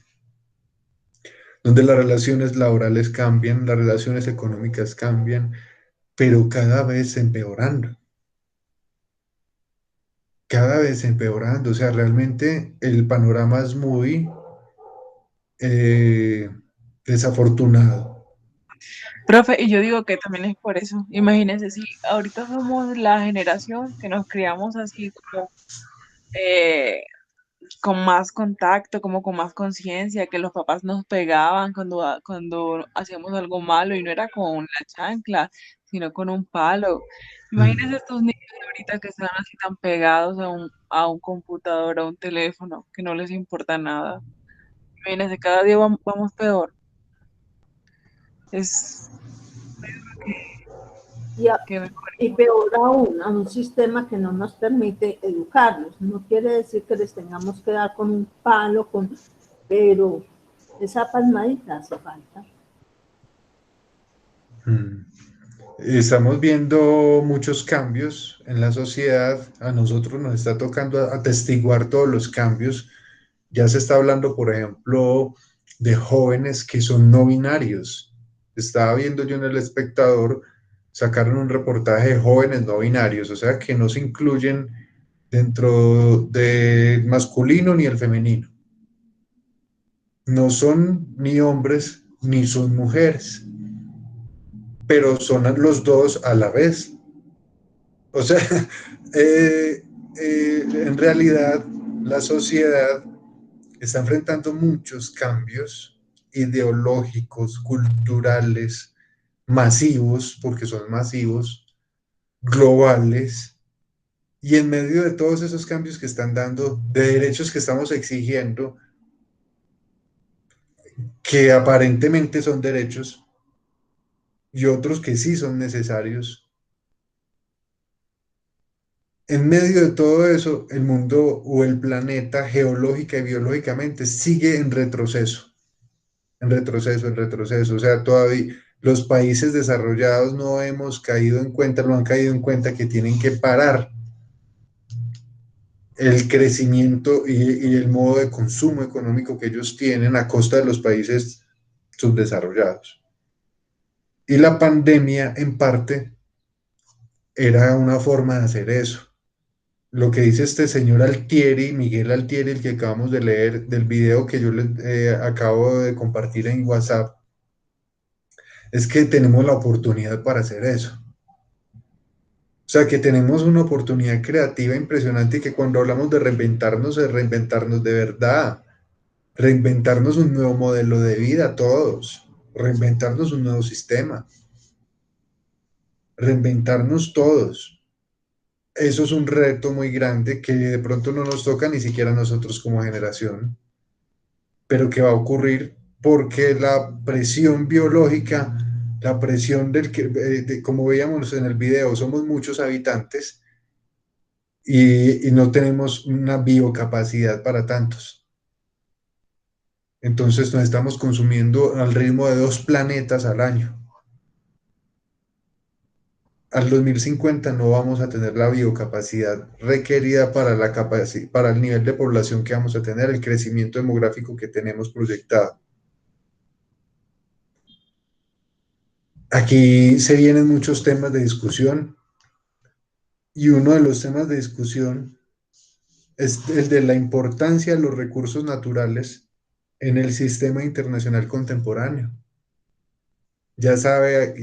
donde las relaciones laborales cambian, las relaciones económicas cambian, pero cada vez empeorando, o sea, realmente el panorama es muy desafortunado. Profe, y yo digo que también es por eso. Imagínense, si ahorita somos la generación que nos criamos así como con más contacto, como con más conciencia, que los papás nos pegaban cuando hacíamos algo malo y no era con la chancla, sino con un palo. Imagínense estos niños de ahorita que están así tan pegados a un computador, a un teléfono, que no les importa nada. Imagínense, cada día vamos peor. Es que Y peor aún, a un sistema que no nos permite educarlos. No quiere decir que les tengamos que dar con un palo, pero esa palmadita hace falta. Estamos viendo muchos cambios en la sociedad, a nosotros nos está tocando atestiguar todos los cambios. Ya se está hablando, por ejemplo, de jóvenes que son no binarios. Estaba viendo yo en El Espectador, sacaron un reportaje de jóvenes no binarios, o sea, que no se incluyen dentro del masculino ni el femenino. No son ni hombres ni son mujeres, pero son los dos a la vez. O sea, en realidad la sociedad está enfrentando muchos cambios ideológicos, culturales, masivos, porque son masivos, globales, Y en medio de todos esos cambios que están dando, de derechos que estamos exigiendo, que aparentemente son derechos, y otros que sí son necesarios, en medio de todo eso, el mundo o el planeta geológica y biológicamente sigue en retroceso, en retroceso, en retroceso. O sea, todavía los países desarrollados no hemos caído en cuenta, no han caído en cuenta que tienen que parar el crecimiento y el modo de consumo económico que ellos tienen a costa de los países subdesarrollados. Y la pandemia, en parte, era una forma de hacer eso. Lo que dice este señor Altieri, Miguel Altieri, el que acabamos de leer del video que yo les acabo de compartir en WhatsApp, es que tenemos la oportunidad para hacer eso. O sea, que tenemos una oportunidad creativa impresionante y que cuando hablamos de reinventarnos, es reinventarnos de verdad, reinventarnos un nuevo modelo de vida todos, reinventarnos un nuevo sistema, reinventarnos todos. Eso es un reto muy grande que de pronto no nos toca ni siquiera a nosotros como generación, pero que va a ocurrir porque la presión biológica, la presión como veíamos en el video, somos muchos habitantes y no tenemos una biocapacidad para tantos. Entonces nos estamos consumiendo al ritmo de 2 planetas al año. Al 2050 no vamos a tener la biocapacidad requerida para el nivel de población que vamos a tener, el crecimiento demográfico que tenemos proyectado. Aquí se vienen muchos temas de discusión y uno de los temas de discusión es el de la importancia de los recursos naturales en el sistema internacional contemporáneo. Ya sabe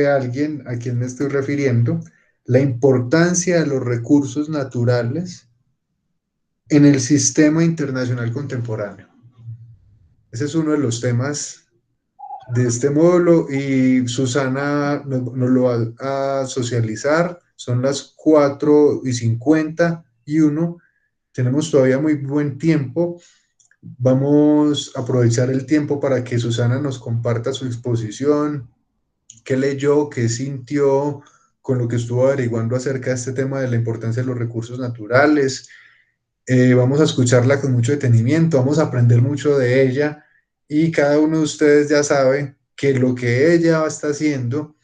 alguien a quien me estoy refiriendo, la importancia de los recursos naturales en el sistema internacional contemporáneo. Ese es uno de los temas de este módulo y Susana nos lo va a socializar. Son las 4:51. Tenemos todavía muy buen tiempo. Vamos a aprovechar el tiempo para que Susana nos comparta su exposición, qué leyó, qué sintió con lo que estuvo averiguando acerca de este tema de la importancia de los recursos naturales. Vamos a escucharla con mucho detenimiento, vamos a aprender mucho de ella y cada uno de ustedes ya sabe que lo que ella está haciendo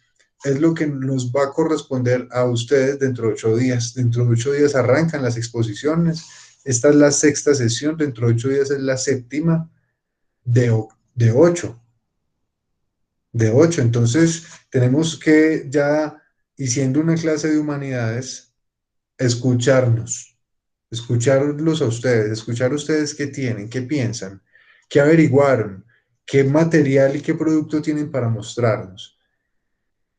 es lo que nos va a corresponder a ustedes dentro de 8 días. Dentro de 8 días arrancan las exposiciones. Esta es la 6ª sesión, dentro de 8 días es la 7ª de 8. De 8, entonces tenemos que ya, y siendo una clase de humanidades, escucharlos a ustedes, escuchar a ustedes qué tienen, qué piensan, qué averiguaron, qué material y qué producto tienen para mostrarnos.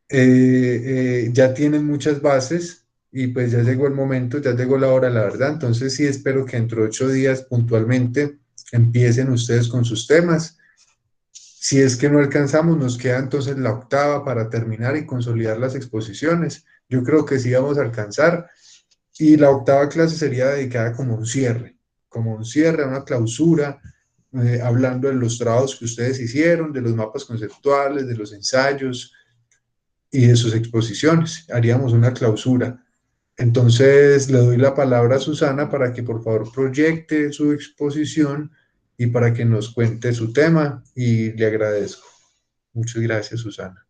Ya tienen muchas bases. Y pues ya llegó el momento, ya llegó la hora, la verdad. Entonces sí espero que dentro de 8 días puntualmente empiecen ustedes con sus temas. Si es que no alcanzamos, nos queda entonces la 8ª para terminar y consolidar las exposiciones. Yo creo que sí vamos a alcanzar. Y la 8ª clase sería dedicada como un cierre, una clausura, hablando de los trabajos que ustedes hicieron, de los mapas conceptuales, de los ensayos y de sus exposiciones. Haríamos una clausura. Entonces le doy la palabra a Susana para que por favor proyecte su exposición y para que nos cuente su tema y le agradezco. Muchas gracias, Susana.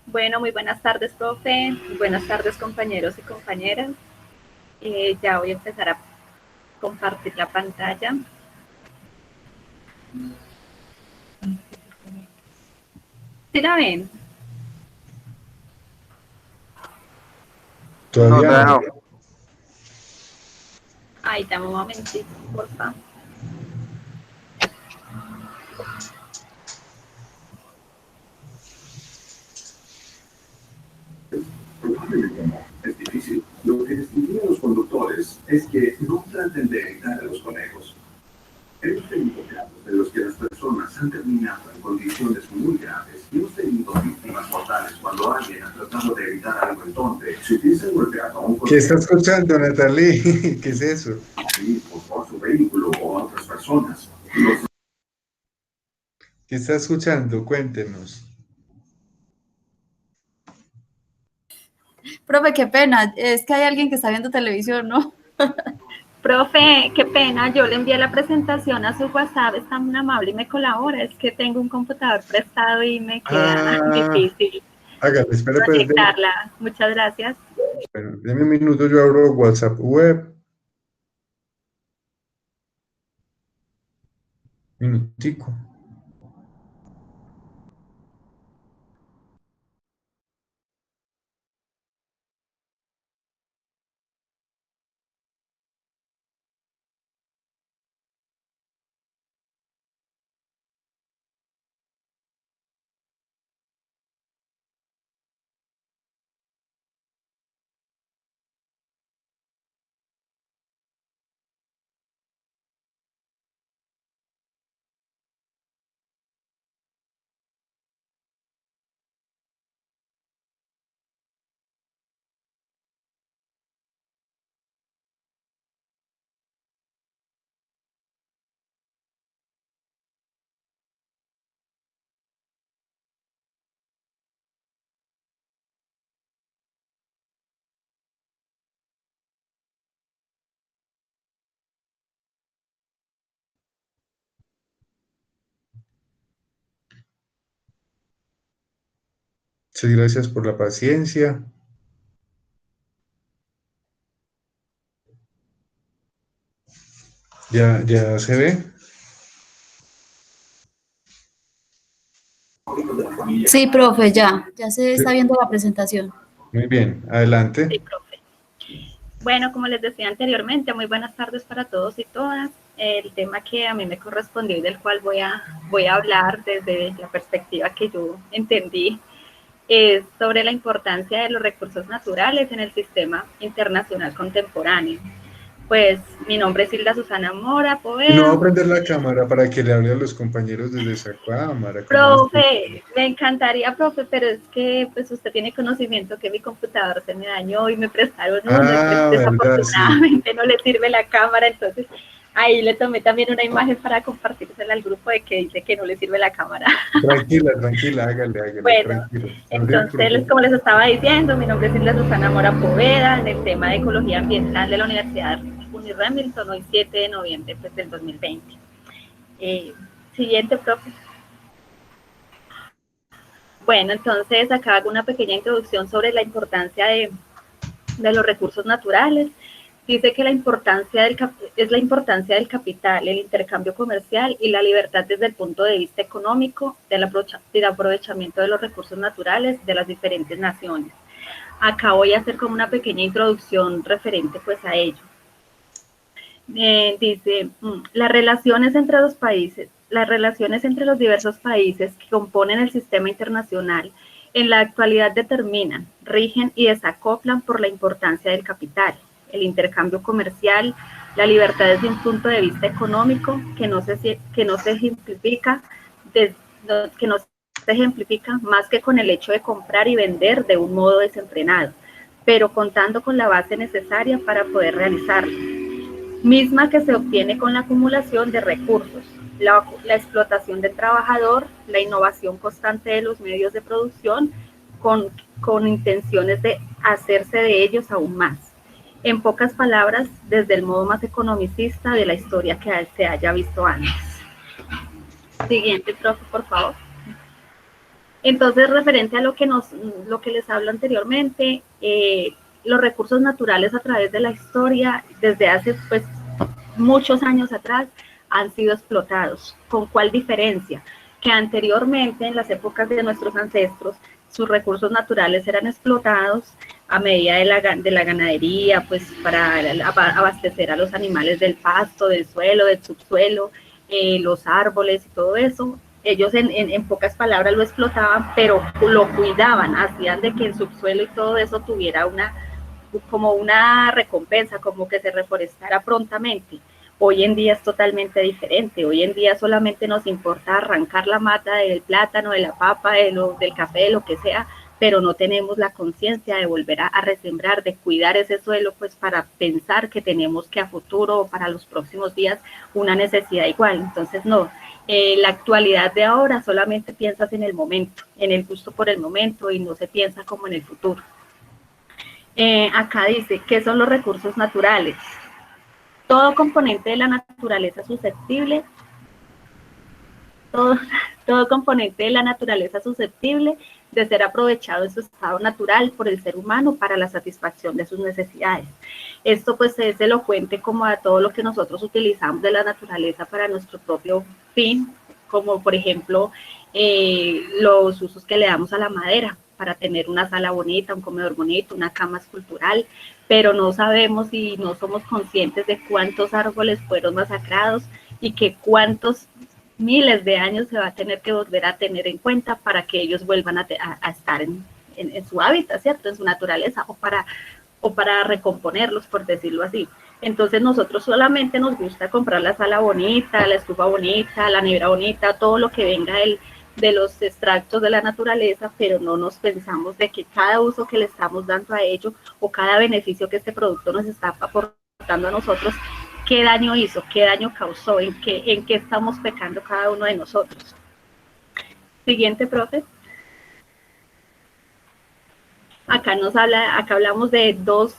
Bueno, muy buenas tardes, profe. Buenas tardes, compañeros y compañeras. Ya voy a empezar a compartir la pantalla. ¿Sí la ven? Todavía no. Ay, dame un momentito, por favor. Es difícil. Lo que distingue a los conductores es que no traten de evitar a los conejos. Hemos tenido casos en los que las personas han terminado en condiciones muy graves y hemos tenido víctimas mortales cuando alguien ha tratado tratando de evitar algo en donde, si hubiese golpeado a un ¿Qué está escuchando, Natalie? ¿Qué es eso? por su vehículo o a otras personas. ¿Qué está escuchando? Cuéntenos. Profe, qué pena, es que hay alguien que está viendo televisión, ¿no? Profe, qué pena, yo le envié la presentación a su WhatsApp, es tan amable y me colabora, es que tengo un computador prestado y me queda difícil Hágale, espera, pues. proyectarla. Muchas gracias. Bueno, deme un minuto, yo abro WhatsApp web. Minutico. Muchas gracias por la paciencia. ¿Ya se ve? Sí, profe, ya se está viendo la presentación. Muy bien, adelante. Sí, profe. Bueno, como les decía anteriormente, muy buenas tardes para todos y todas. El tema que a mí me correspondió y del cual voy a hablar desde la perspectiva que yo entendí es sobre la importancia de los recursos naturales en el sistema internacional contemporáneo. Pues mi nombre es Hilda Susana Mora Poveda. No voy a prender la cámara para que le hable a los compañeros desde esa cámara. Profe, me encantaría, profe, pero es que pues usted tiene conocimiento que mi computador se me dañó y me prestaron uno, y desafortunadamente sí. No le sirve la cámara, entonces ahí le tomé también una imagen para compartírsela al grupo de que dice que no le sirve la cámara. Tranquila, hágale. Bueno, tranquilo. Entonces, como les estaba diciendo, mi nombre es Hilda Susana Mora Poveda, en el tema de Ecología Ambiental de la Universidad Uniremilton, hoy 7 de noviembre pues, del 2020. Siguiente, profe. Bueno, entonces acá hago una pequeña introducción sobre la importancia de los recursos naturales. Dice que es la importancia del capital, el intercambio comercial y la libertad desde el punto de vista económico del aprovechamiento de los recursos naturales de las diferentes naciones. Acá voy a hacer como una pequeña introducción referente pues a ello. Dice, las relaciones entre los países, las relaciones entre los diversos países que componen el sistema internacional en la actualidad determinan, rigen y desacoplan por la importancia del capital, el intercambio comercial, la libertad desde un punto de vista económico que no se ejemplifica más que con el hecho de comprar y vender de un modo desenfrenado, pero contando con la base necesaria para poder realizarlo, misma que se obtiene con la acumulación de recursos, la explotación del trabajador, la innovación constante de los medios de producción con intenciones de hacerse de ellos aún más. En pocas palabras, desde el modo más economicista de la historia que se haya visto antes. Siguiente, profe, por favor. Entonces, referente a lo que les hablo anteriormente, los recursos naturales a través de la historia, desde hace pues muchos años atrás, han sido explotados. ¿Con cuál diferencia? Que anteriormente, en las épocas de nuestros ancestros, sus recursos naturales eran explotados a medida de la ganadería, pues para abastecer a los animales del pasto, del suelo, del subsuelo, los árboles y todo eso. Ellos en pocas palabras lo explotaban, pero lo cuidaban, hacían de que el subsuelo y todo eso tuviera como una recompensa, como que se reforestara prontamente. Hoy en día es totalmente diferente. Hoy en día solamente nos importa arrancar la mata del plátano, de la papa, del café, de lo que sea, pero no tenemos la conciencia de volver a resembrar, de cuidar ese suelo, pues para pensar que tenemos que a futuro o para los próximos días una necesidad igual. Entonces no, la actualidad de ahora solamente piensas en el momento, en el gusto por el momento y no se piensa como en el futuro. Acá dice, ¿qué son los recursos naturales? Todo componente de la naturaleza susceptible, todo componente de la naturaleza susceptible de ser aprovechado en su estado natural por el ser humano para la satisfacción de sus necesidades. Esto pues es elocuente como a todo lo que nosotros utilizamos de la naturaleza para nuestro propio fin, como por ejemplo los usos que le damos a la madera para tener una sala bonita, un comedor bonito, una cama escultural, pero no sabemos y no somos conscientes de cuántos árboles fueron masacrados y que cuántos miles de años se va a tener que volver a tener en cuenta para que ellos vuelvan a estar en su hábitat, ¿cierto? En su naturaleza, o para recomponerlos, por decirlo así. Entonces nosotros solamente nos gusta comprar la sala bonita, la estufa bonita, la nevera bonita, todo lo que venga de los extractos de la naturaleza, pero no nos pensamos de que cada uso que le estamos dando a ello o cada beneficio que este producto nos está aportando a nosotros, qué daño hizo, qué daño causó, en qué estamos pecando cada uno de nosotros. Siguiente, profe. Acá hablamos de dos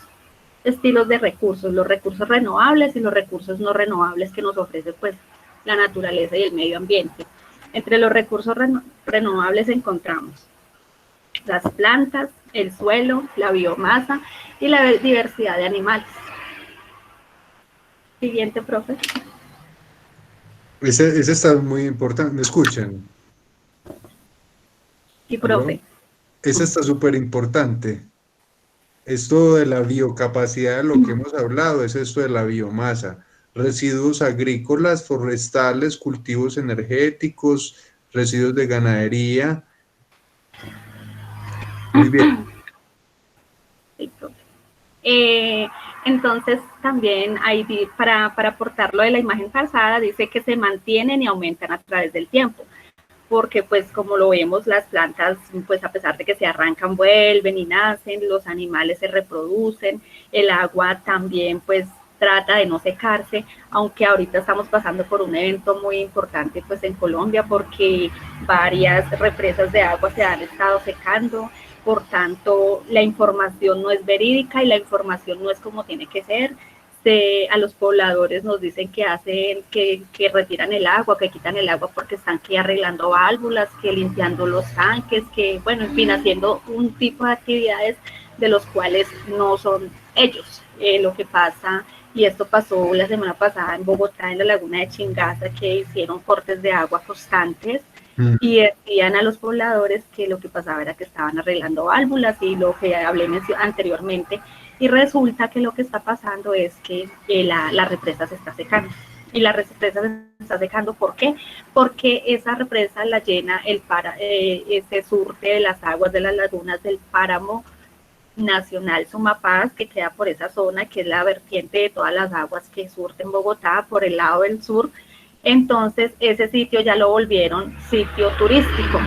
estilos de recursos, los recursos renovables y los recursos no renovables que nos ofrece pues la naturaleza y el medio ambiente. Entre los recursos renovables encontramos las plantas, el suelo, la biomasa y la diversidad de animales. Siguiente, profe. Ese está muy importante. ¿Me escuchan? Sí, profe. ¿No? Ese está súper importante. Esto de la biocapacidad, de lo que hemos hablado, es esto de la biomasa. Residuos agrícolas, forestales, cultivos energéticos, residuos de ganadería. Muy bien. Sí, profe. Entonces también hay, para aportarlo de la imagen pasada, dice que se mantienen y aumentan a través del tiempo, porque pues como lo vemos, las plantas pues a pesar de que se arrancan, vuelven y nacen, los animales se reproducen, el agua también pues trata de no secarse, aunque ahorita estamos pasando por un evento muy importante pues en Colombia, porque varias represas de agua se han estado secando. Por tanto, la información no es verídica y la información no es como tiene que ser. A los pobladores nos dicen que retiran el agua, que quitan el agua porque están que arreglando válvulas, que limpiando los tanques, que bueno, en fin, haciendo un tipo de actividades de los cuales no son ellos. Lo que pasa, y esto pasó la semana pasada en Bogotá, en la laguna de Chingaza, que hicieron cortes de agua constantes, y decían a los pobladores que lo que pasaba era que estaban arreglando válvulas y lo que hablé anteriormente, y resulta que lo que está pasando es que la represa se está secando, y la represa se está secando, ¿por qué? Porque esa represa la llena ese surte de las aguas de las lagunas del páramo nacional Sumapaz, que queda por esa zona, que es la vertiente de todas las aguas que surten Bogotá por el lado del sur. Entonces ese sitio ya lo volvieron sitio turístico.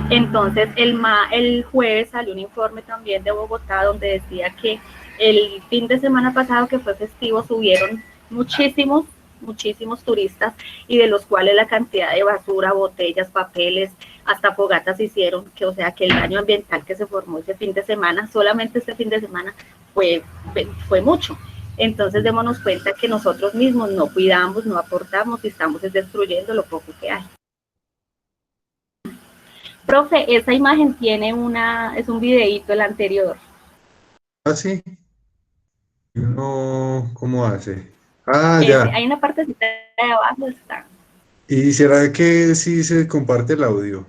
Entonces el jueves salió un informe también de Bogotá donde decía que el fin de semana pasado, que fue festivo, subieron muchísimos turistas, y de los cuales la cantidad de basura, botellas, papeles, hasta fogatas hicieron, o sea que el daño ambiental que se formó ese fin de semana, solamente este fin de semana, fue mucho. Entonces démonos cuenta que nosotros mismos no cuidamos, no aportamos y estamos destruyendo lo poco que hay. Profe, esa imagen tiene es un videíto, el anterior. ¿Ah, sí? No, ¿cómo hace? Ah, ya. Hay una partecita de abajo, está. ¿Y será que sí se comparte el audio?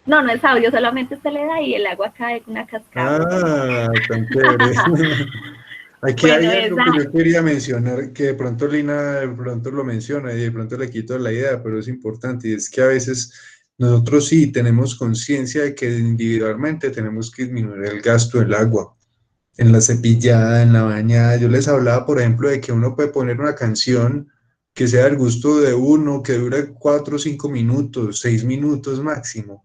No, no es audio, solamente se le da y el agua cae con una cascada. Ah, tan chévere. Aquí Bueno, hay algo que yo quería mencionar, que de pronto Lina de pronto lo menciona y de pronto le quito la idea, pero es importante, y es que a veces nosotros sí tenemos conciencia de que individualmente tenemos que disminuir el gasto del agua, en la cepillada, en la bañada. Yo les hablaba, por ejemplo, de que uno puede poner una canción que sea del gusto de uno, que dure 4 o 5 minutos, 6 minutos máximo,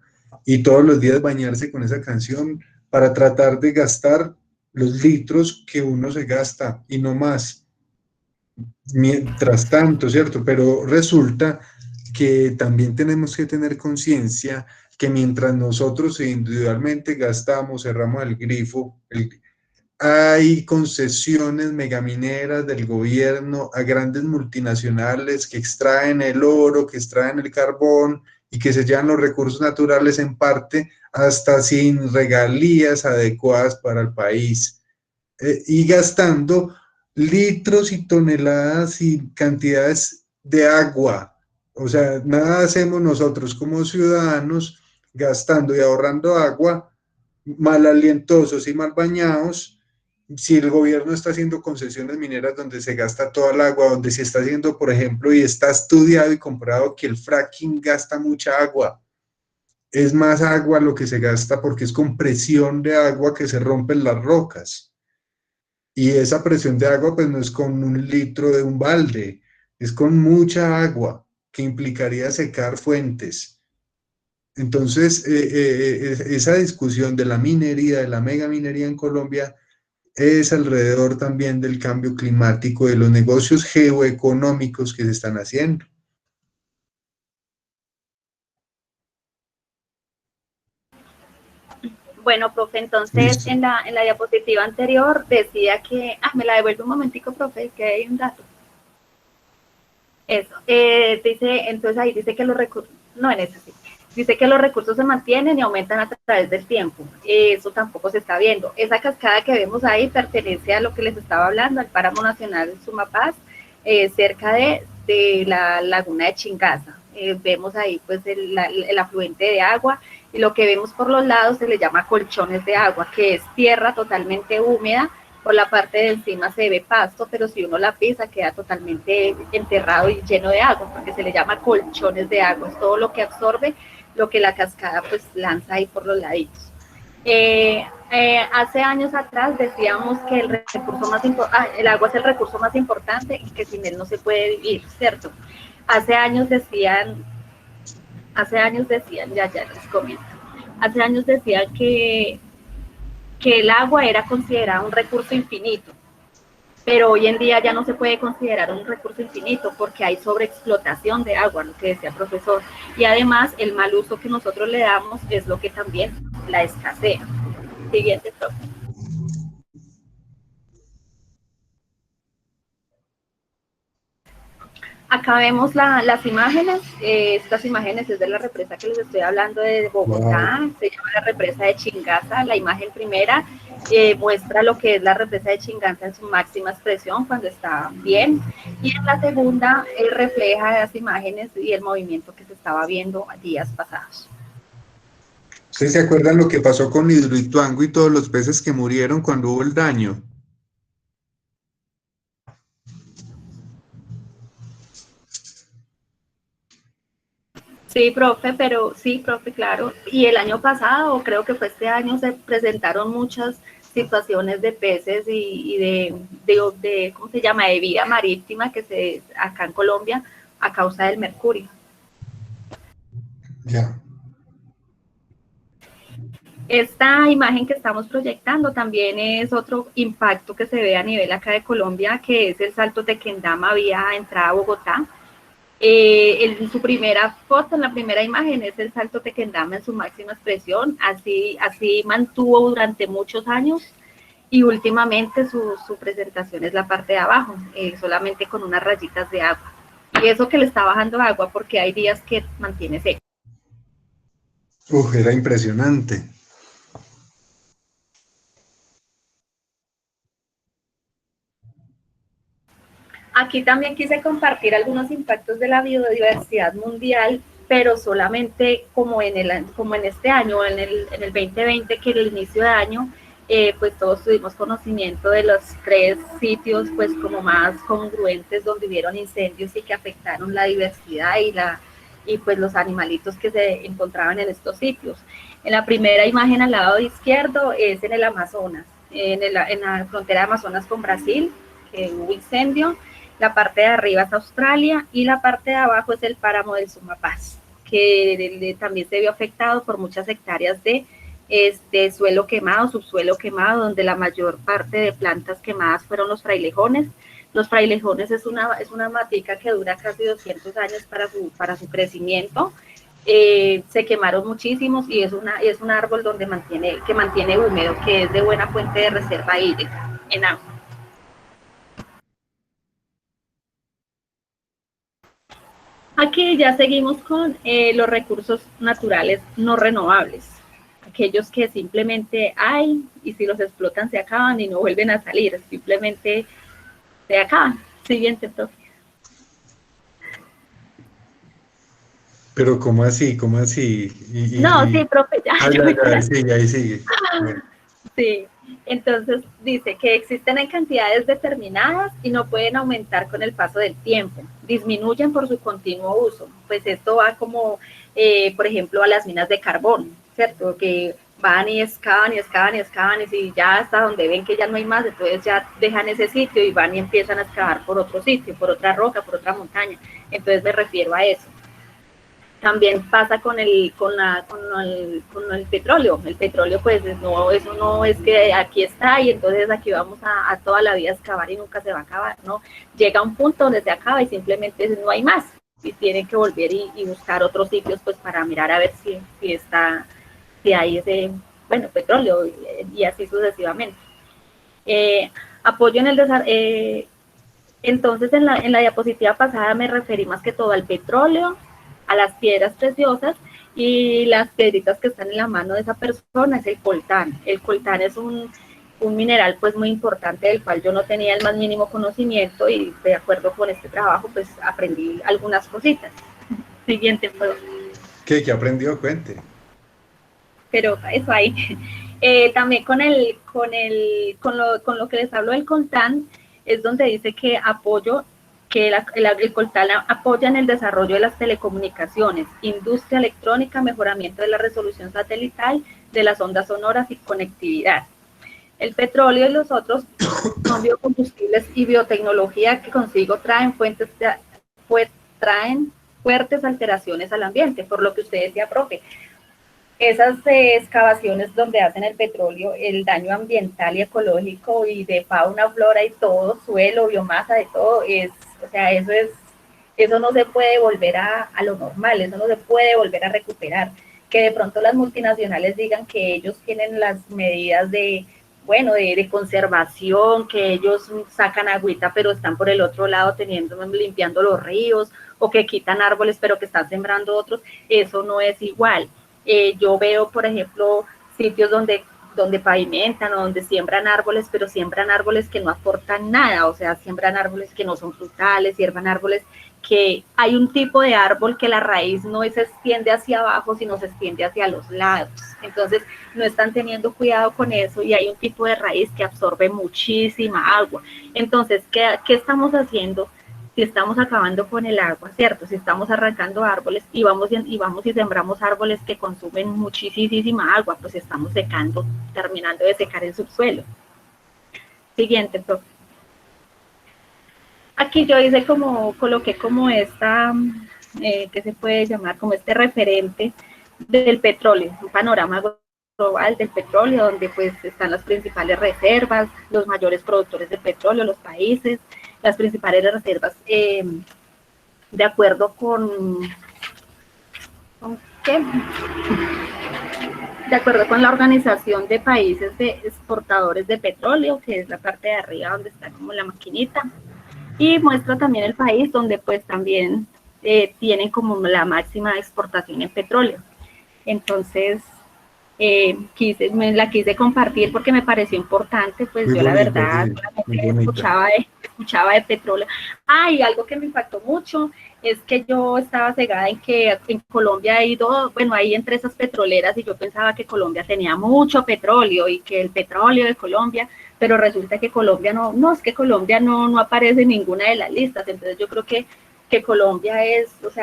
y todos los días bañarse con esa canción para tratar de gastar los litros que uno se gasta y no más. Mientras tanto, ¿cierto? Pero resulta que también tenemos que tener conciencia que mientras nosotros individualmente gastamos, cerramos el grifo, hay concesiones megamineras del gobierno a grandes multinacionales que extraen el oro, que extraen el carbón y que se llevan los recursos naturales en parte hasta sin regalías adecuadas para el país, y gastando litros y toneladas y cantidades de agua. O sea, nada hacemos nosotros como ciudadanos gastando y ahorrando agua, mal alientosos y mal bañados, si el gobierno está haciendo concesiones mineras donde se gasta toda el agua, donde se está haciendo, por ejemplo, y está estudiado y comprobado que el fracking gasta mucha agua. Es más agua lo que se gasta porque es con presión de agua que se rompen las rocas. Y esa presión de agua pues no es con un litro de un balde, es con mucha agua que implicaría secar fuentes. Entonces, esa discusión de la minería, de la megaminería en Colombia, es alrededor también del cambio climático, de los negocios geoeconómicos que se están haciendo. Bueno, profe, entonces en la diapositiva anterior decía que... me la devuelve un momentico, profe, que hay un dato. Eso, dice, entonces ahí dice que los recursos... No, en esa sí. Dice que los recursos se mantienen y aumentan a través del tiempo. Eso tampoco se está viendo. Esa cascada que vemos ahí pertenece a lo que les estaba hablando, al Páramo Nacional Sumapaz, cerca de la laguna de Chingaza. Vemos ahí pues el afluente de agua, y lo que vemos por los lados se le llama colchones de agua, que es tierra totalmente húmeda. Por la parte de encima se ve pasto, pero si uno la pisa queda totalmente enterrado y lleno de agua, porque se le llama colchones de agua. Es todo lo que absorbe lo que la cascada pues lanza ahí por los laditos. Hace años atrás decíamos que el agua es el recurso más importante y que sin él no se puede vivir, ¿cierto? Hace años decían, ya les comento, hace años decían que el agua era considerada un recurso infinito, pero hoy en día ya no se puede considerar un recurso infinito porque hay sobreexplotación de agua, lo que decía el profesor, y además el mal uso que nosotros le damos es lo que también la escasea. Siguiente, profe. Acá vemos las imágenes. Estas imágenes es de la represa que les estoy hablando de Bogotá. Wow. Se llama la represa de Chingaza. La imagen primera muestra lo que es la represa de Chingaza en su máxima expresión cuando está bien, y en la segunda refleja las imágenes y el movimiento que se estaba viendo días pasados. ¿Ustedes se acuerdan lo que pasó con Hidroituango y todos los peces que murieron cuando hubo el daño? Sí, profe, claro. Y el año pasado, creo que fue este año, se presentaron muchas situaciones de peces y de ¿cómo se llama?, de vida marítima que acá en Colombia a causa del mercurio. Ya. Esta imagen que estamos proyectando también es otro impacto que se ve a nivel acá de Colombia, que es el Salto Tequendama vía entrada a Bogotá. En su primera foto, en la primera imagen, es el Salto Tequendama en su máxima expresión. Así mantuvo durante muchos años, y últimamente su presentación es la parte de abajo, solamente con unas rayitas de agua. Y eso que le está bajando agua porque hay días que mantiene seco. Era impresionante. Aquí también quise compartir algunos impactos de la biodiversidad mundial, pero solamente como en este año, en el 2020, que en el inicio de año, pues todos tuvimos conocimiento de los 3 sitios pues como más congruentes donde hubieron incendios y que afectaron la diversidad y pues los animalitos que se encontraban en estos sitios. En la primera imagen al lado izquierdo es en el Amazonas, en la frontera de Amazonas con Brasil, que hubo incendio. La parte de arriba es Australia y la parte de abajo es el páramo del Sumapaz, que también se vio afectado por muchas hectáreas de suelo quemado, subsuelo quemado, donde la mayor parte de plantas quemadas fueron los frailejones. Los frailejones es una matica que dura casi 200 años para su crecimiento. Se quemaron muchísimos y es un árbol que mantiene húmedo, que es de buena fuente de reserva hídrica en agua. Aquí ya seguimos con los recursos naturales no renovables, aquellos que simplemente hay y si los explotan se acaban y no vuelven a salir, simplemente se acaban. Siguiente, profe. Pero ¿cómo así? ¿Cómo así? No, sí, profe, ya. Ahí sigue. Bueno. Sí, entonces dice que existen en cantidades determinadas y no pueden aumentar con el paso del tiempo, disminuyen por su continuo uso. Pues esto va como, por ejemplo, a las minas de carbón, ¿cierto? Que van y excavan y excavan y excavan y si ya hasta donde ven que ya no hay más, entonces ya dejan ese sitio y van y empiezan a excavar por otro sitio, por otra roca, por otra montaña. Entonces me refiero a eso. También pasa con el petróleo. El petróleo, pues, no, eso no es que aquí está y entonces aquí vamos a toda la vida excavar y nunca se va a acabar, ¿no? Llega un punto donde se acaba y simplemente no hay más. Y tienen que volver y buscar otros sitios, pues, para mirar a ver si hay ese, bueno, petróleo y así sucesivamente. Apoyo en el desarrollo. Entonces, en la diapositiva pasada me referí más que todo al petróleo, a las piedras preciosas y las piedritas que están en la mano de esa persona es el coltán. El coltán es un mineral pues muy importante del cual yo no tenía el más mínimo conocimiento y de acuerdo con este trabajo pues aprendí algunas cositas. Siguiente, pues. ¿Qué aprendió? Cuente. Pero eso ahí. También con lo que les hablo del coltán es donde dice que el coltán apoya en el desarrollo de las telecomunicaciones, industria electrónica, mejoramiento de la resolución satelital, de las ondas sonoras y conectividad. El petróleo y los otros son biocombustibles y biotecnología que consigo traen fuertes alteraciones al ambiente, por lo que usted decía, profe. Esas excavaciones donde hacen el petróleo, el daño ambiental y ecológico y de fauna, flora y todo, suelo, biomasa, de todo, eso no se puede volver a lo normal, eso no se puede volver a recuperar. Que de pronto las multinacionales digan que ellos tienen las medidas de conservación, que ellos sacan agüita pero están por el otro lado limpiando los ríos, o que quitan árboles pero que están sembrando otros, eso no es igual. Yo veo, por ejemplo, sitios donde pavimentan o donde siembran árboles, pero siembran árboles que no aportan nada, o sea, siembran árboles que no son frutales, siembran árboles que hay un tipo de árbol que la raíz no se extiende hacia abajo, sino se extiende hacia los lados. Entonces, no están teniendo cuidado con eso y hay un tipo de raíz que absorbe muchísima agua. Entonces, ¿qué estamos haciendo? Si estamos acabando con el agua, ¿cierto? Si estamos arrancando árboles y vamos y sembramos árboles que consumen muchísima agua, pues estamos terminando de secar el subsuelo. Siguiente, profe. Aquí yo coloqué como esta, ¿qué se puede llamar? Como este referente del petróleo, un panorama global del petróleo, donde pues están las principales reservas, los mayores productores de petróleo, los países, las principales reservas de acuerdo con la Organización de Países de Exportadores de Petróleo, que es la parte de arriba donde está como la maquinita, y muestra también el país donde pues también tienen como la máxima exportación en petróleo. Entonces la quise compartir porque me pareció importante, pues muy yo bonito, la verdad escuchaba de petróleo. Y algo que me impactó mucho es que yo estaba cegada en que en Colombia hay entre esas petroleras y yo pensaba que Colombia tenía mucho petróleo y que el petróleo de Colombia, pero resulta que Colombia es que Colombia no aparece en ninguna de las listas. Entonces yo creo que Colombia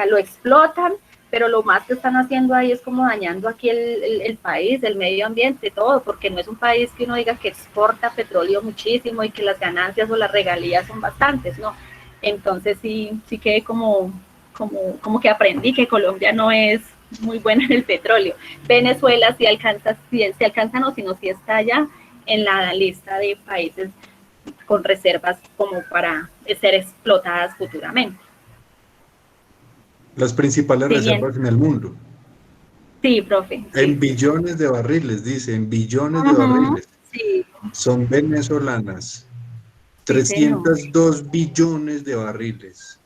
lo explotan, pero lo más que están haciendo ahí es como dañando aquí el país, el medio ambiente, todo, porque no es un país que uno diga que exporta petróleo muchísimo y que las ganancias o las regalías son bastantes, ¿no? Entonces sí quedé como como que aprendí que Colombia no es muy buena en el petróleo. Venezuela sí alcanza, no, sino sí está ya en la lista de países con reservas como para ser explotadas futuramente. Las principales reservas en el mundo. Sí, profe. En billones de barriles, dice, en billones de barriles. Sí. Son venezolanas. 302 billones de barriles.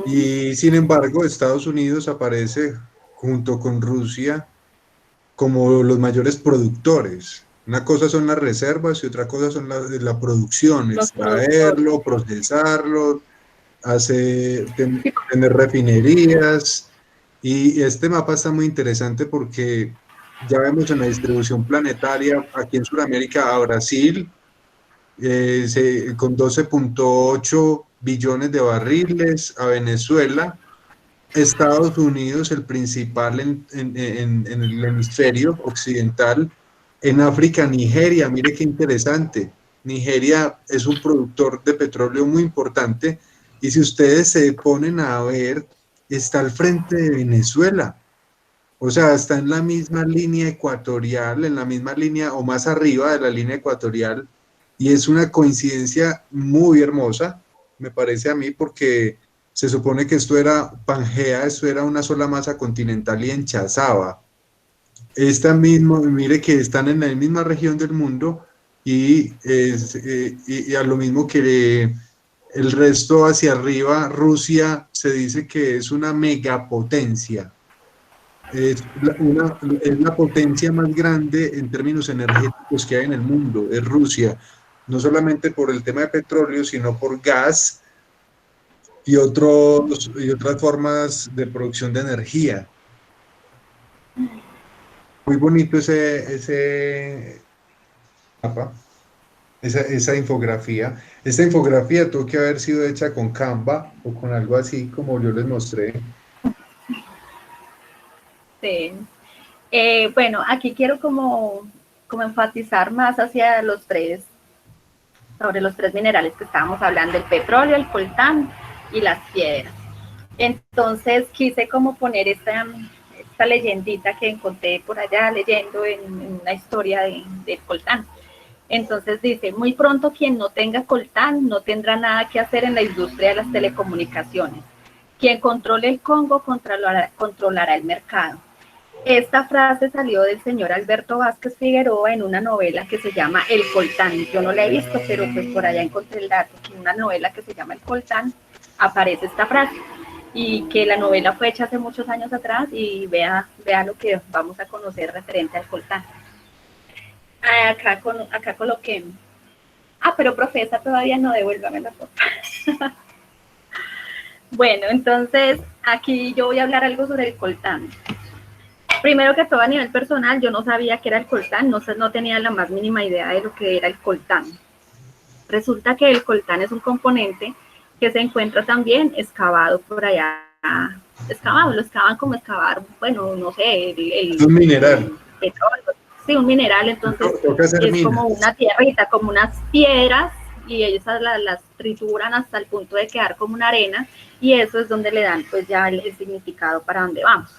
Y sin embargo, Estados Unidos aparece junto con Rusia como los mayores productores. Una cosa son las reservas y otra cosa son la producción, extraerlo, procesarlo, tener refinerías. Y este mapa está muy interesante porque ya vemos en la distribución planetaria, aquí en Sudamérica, a Brasil, con 12.8 billones de barriles, a Venezuela, Estados Unidos, el principal en el hemisferio occidental, en África, Nigeria, mire qué interesante. Nigeria es un productor de petróleo muy importante y si ustedes se ponen a ver, está al frente de Venezuela. O sea, está en la misma línea ecuatorial, en la misma línea o más arriba de la línea ecuatorial, y es una coincidencia muy hermosa, me parece a mí, porque se supone que esto era Pangea, esto era una sola masa continental y enchazaba. Mire que están en la misma región del mundo y a lo mismo que el resto hacia arriba, Rusia se dice que es una megapotencia. Es la potencia más grande en términos energéticos que hay en el mundo, es Rusia. No solamente por el tema de petróleo, sino por gas y otras formas de producción de energía. Muy bonito ese mapa, esa infografía. Esta infografía tuvo que haber sido hecha con Canva o con algo así como yo les mostré. Sí. Bueno, aquí quiero como enfatizar más sobre los tres minerales que estábamos hablando, el petróleo, el coltán y las piedras. Entonces quise como poner esta leyendita que encontré por allá leyendo en una historia del coltán. Entonces dice, muy pronto quien no tenga coltán no tendrá nada que hacer en la industria de las telecomunicaciones. Quien controle el Congo controlará el mercado. Esta frase salió del señor Alberto Vázquez Figueroa en una novela que se llama El Coltán. Yo no la he visto, pero pues por allá encontré el dato que en una novela que se llama El Coltán aparece esta frase y que la novela fue hecha hace muchos años atrás y vea lo que vamos a conocer referente al coltán. Acá coloqué. Pero profesa, todavía no, devuélvame la foto. Bueno, entonces aquí yo voy a hablar algo sobre el coltán. Primero que todo, a nivel personal, yo no sabía qué era el coltán, no tenía la más mínima idea de lo que era el coltán. Resulta que el coltán es un componente que se encuentra también excavado por allá. Lo excavan como excavar, bueno, no sé, un mineral. Petróleo. Sí, un mineral, entonces es como una tierrita, como unas piedras, y ellos las trituran hasta el punto de quedar como una arena, y eso es donde le dan pues ya el significado para dónde vamos.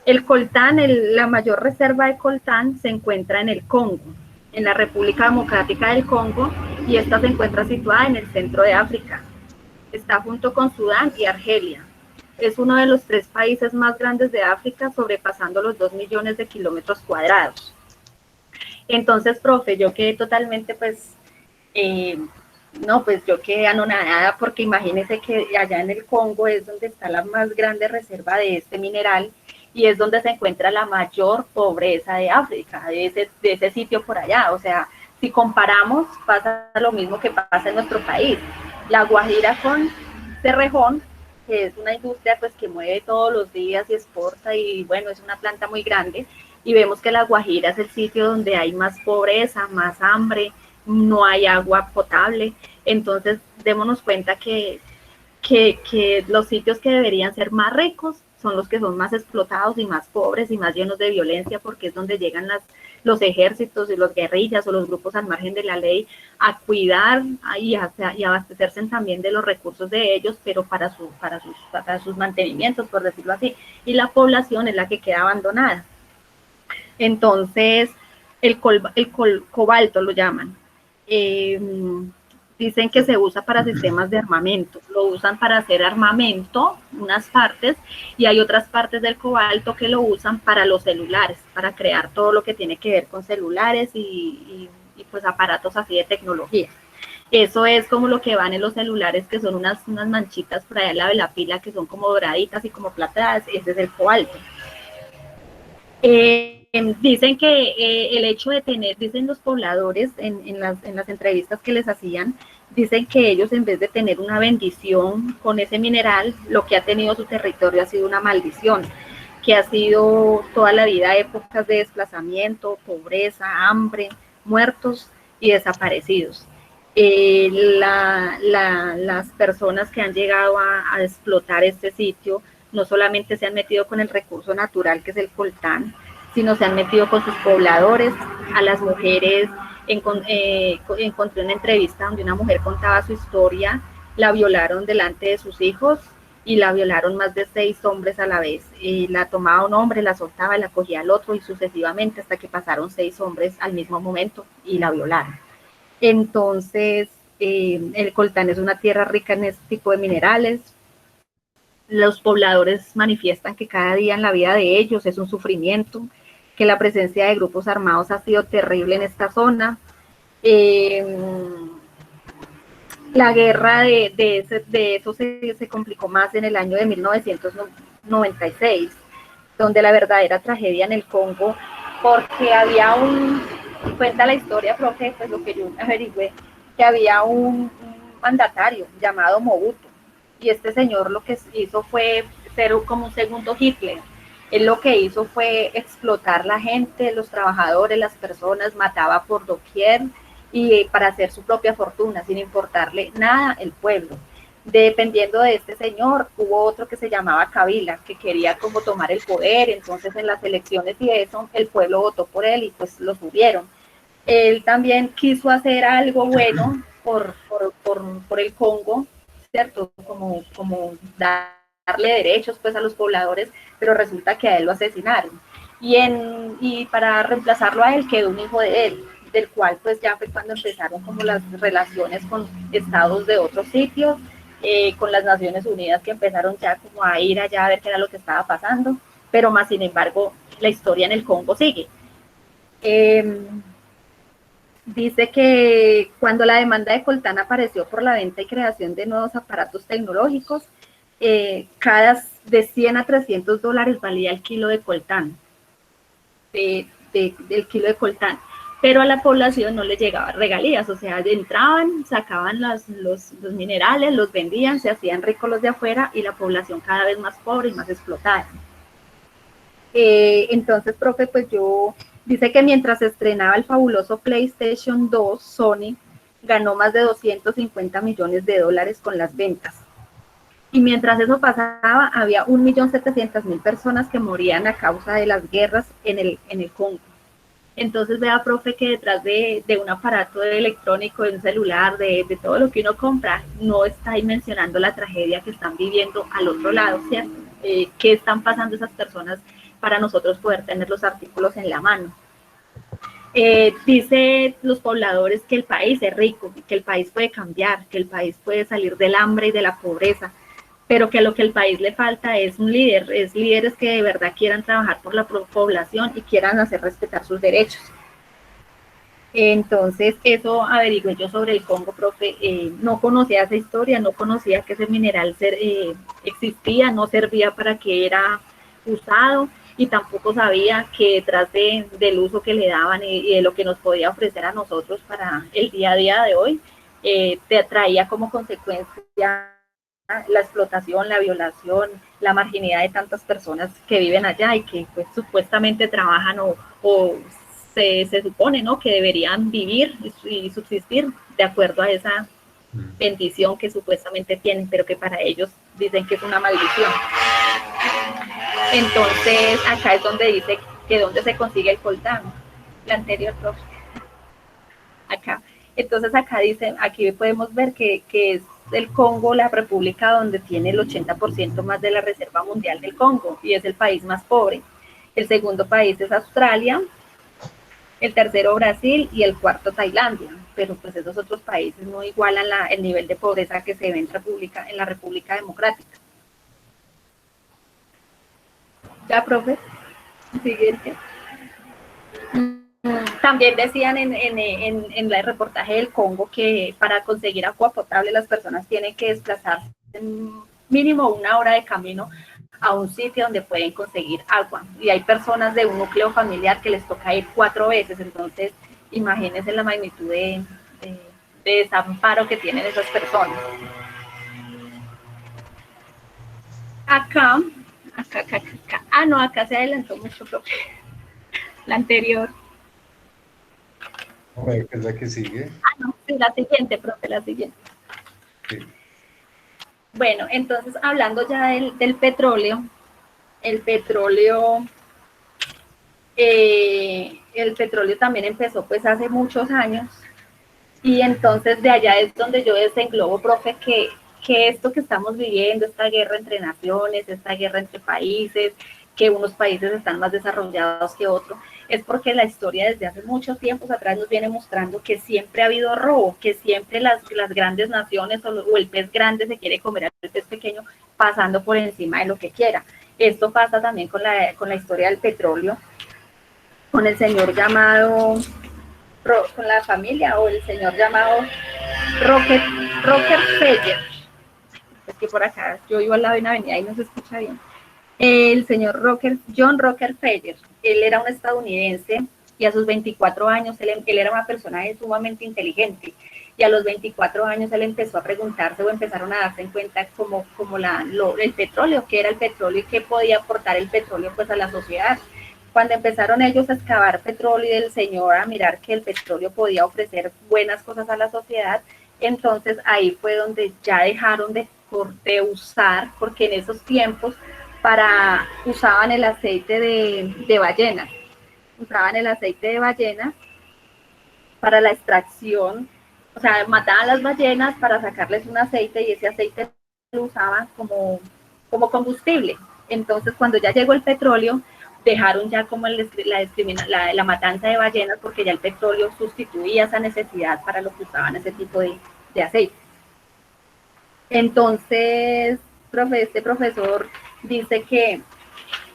El coltán, la mayor reserva de coltán se encuentra en el Congo, en la República Democrática del Congo, y esta se encuentra situada en el centro de África. Está junto con Sudán y Argelia. Es uno de los 3 países más grandes de África, sobrepasando los 2 millones de kilómetros cuadrados. Entonces, profe, yo quedé totalmente, yo quedé anonadada, porque imagínese que allá en el Congo es donde está la más grande reserva de este mineral, y es donde se encuentra la mayor pobreza de África, de ese sitio por allá. O sea, si comparamos, pasa lo mismo que pasa en nuestro país. La Guajira con Cerrejón, que es una industria pues que mueve todos los días y exporta, y bueno, es una planta muy grande, y vemos que la Guajira es el sitio donde hay más pobreza, más hambre, no hay agua potable. Entonces, démonos cuenta que los sitios que deberían ser más ricos son los que son más explotados y más pobres y más llenos de violencia, porque es donde llegan los ejércitos y los guerrillas o los grupos al margen de la ley a cuidar y abastecerse también de los recursos de ellos, pero para sus mantenimientos, por decirlo así, y la población es la que queda abandonada. Entonces, el cobalto lo llaman. Dicen que se usa para sistemas de armamento, lo usan para hacer armamento, unas partes, y hay otras partes del cobalto que lo usan para los celulares, para crear todo lo que tiene que ver con celulares y pues aparatos así de tecnología. Eso es como lo que van en los celulares, que son unas manchitas por allá al lado de la pila, que son como doraditas y como plateadas, ese es el cobalto. Dicen que el hecho de tener, dicen los pobladores en las entrevistas que les hacían, dicen que ellos en vez de tener una bendición con ese mineral, lo que ha tenido su territorio ha sido una maldición, que ha sido toda la vida épocas de desplazamiento, pobreza, hambre, muertos y desaparecidos. Las personas que han llegado a explotar este sitio no solamente se han metido con el recurso natural que es el coltán, sino se han metido con sus pobladores. A las mujeres, encontré una entrevista donde una mujer contaba su historia, la violaron delante de sus hijos y la violaron más de 6 hombres a la vez. La tomaba un hombre, la soltaba, la cogía al otro y sucesivamente hasta que pasaron 6 hombres al mismo momento y la violaron. Entonces, el coltán es una tierra rica en este tipo de minerales. Los pobladores manifiestan que cada día en la vida de ellos es un sufrimiento, que la presencia de grupos armados ha sido terrible en esta zona. La guerra de eso se complicó más en el año de 1996, donde la verdadera tragedia en el Congo, porque había cuenta la historia, profe, pues lo que yo averigüé, que había un mandatario llamado Mobutu, y este señor lo que hizo fue ser como un segundo Hitler. Él lo que hizo fue explotar la gente, los trabajadores, las personas, mataba por doquier y para hacer su propia fortuna, sin importarle nada el pueblo. Dependiendo de este señor, hubo otro que se llamaba Kabila, que quería como tomar el poder, entonces en las elecciones y eso, el pueblo votó por él y pues lo subieron. Él también quiso hacer algo bueno por el Congo, ¿cierto? Como darle derechos pues a los pobladores, pero resulta que a él lo asesinaron. Y para reemplazarlo a él quedó un hijo de él, del cual pues ya fue cuando empezaron como las relaciones con estados de otros sitios, con las Naciones Unidas, que empezaron ya como a ir allá a ver qué era lo que estaba pasando, pero más sin embargo la historia en el Congo sigue. Dice que cuando la demanda de coltán apareció por la venta y creación de nuevos aparatos tecnológicos, cada de 100 a $300 valía el kilo de coltán, del kilo de coltán, pero a la población no le llegaba regalías, o sea, entraban, sacaban los minerales, los vendían, se hacían ricos los de afuera y la población cada vez más pobre y más explotada. Entonces, profe, pues dice que mientras se estrenaba el fabuloso PlayStation 2, Sony ganó más de $250 millones con las ventas. Y mientras eso pasaba, había 1.700.000 personas que morían a causa de las guerras en el Congo. Entonces, vea, profe, que detrás de un aparato electrónico, de un celular, de todo lo que uno compra, no está dimensionando la tragedia que están viviendo al otro lado, ¿cierto? ¿Qué están pasando esas personas para nosotros poder tener los artículos en la mano? Dice los pobladores que el país es rico, que el país puede cambiar, que el país puede salir del hambre y de la pobreza, pero que a lo que el país le falta es un líder, es líderes que de verdad quieran trabajar por la población y quieran hacer respetar sus derechos. Entonces, eso averigué yo sobre el Congo, profe. No conocía esa historia, no conocía que ese mineral existía, no servía para que era usado, y tampoco sabía que detrás del uso que le daban y de lo que nos podía ofrecer a nosotros para el día a día de hoy, te traía como consecuencia la explotación, la violación, la marginidad de tantas personas que viven allá y que pues supuestamente trabajan o se supone, ¿no?, que deberían vivir y subsistir de acuerdo a esa bendición que supuestamente tienen, pero que para ellos dicen que es una maldición. Entonces, acá es donde dice que dónde se consigue el coltán. La anterior, profe. Acá. Entonces, acá dice, aquí podemos ver que es el Congo, la república donde tiene el 80% más de la reserva mundial del Congo, y es el país más pobre. El segundo país es Australia, el tercero Brasil y el cuarto Tailandia, pero pues esos otros países no igualan el nivel de pobreza que se ve en la República Democrática. Ya, profe. Siguiente. También decían en el reportaje del Congo que para conseguir agua potable las personas tienen que desplazarse mínimo 1 hora de camino a un sitio donde pueden conseguir agua. Y hay personas de un núcleo familiar que les toca ir 4 veces, entonces imagínense la magnitud de desamparo que tienen esas personas. Acá. Ah, no, acá se adelantó mucho, profe. La anterior. A ver, ¿qué es la que sigue? Ah, no, sí, la siguiente, profe, la siguiente. Sí. Bueno, entonces, hablando ya del petróleo, el petróleo también empezó pues hace muchos años, y entonces de allá es donde yo desenglobo, profe, que esto que estamos viviendo, esta guerra entre naciones, esta guerra entre países, que unos países están más desarrollados que otros, es porque la historia desde hace muchos tiempos atrás nos viene mostrando que siempre ha habido robo, que siempre las grandes naciones o el pez grande se quiere comer al pez pequeño pasando por encima de lo que quiera. Esto pasa también con la historia del petróleo, con el señor llamado, con la familia o el señor llamado Rockefeller. Es que por acá yo iba al lado de una avenida y no se escucha bien. El señor John Rockefeller, él era un estadounidense y a sus 24 años, él era una persona sumamente inteligente, y a los 24 años él empezó a preguntarse o empezaron a darse en cuenta como el petróleo, qué era el petróleo y qué podía aportar el petróleo pues a la sociedad. Cuando empezaron ellos a excavar petróleo y el señor a mirar que el petróleo podía ofrecer buenas cosas a la sociedad, entonces ahí fue donde ya dejaron de usar, porque en esos tiempos usaban el aceite de ballena, para la extracción, o sea, mataban las ballenas para sacarles un aceite y ese aceite lo usaban como combustible. Entonces, cuando ya llegó el petróleo, dejaron ya como la matanza de ballenas, porque ya el petróleo sustituía esa necesidad para lo que usaban ese tipo de aceite. Entonces, este profesor dice que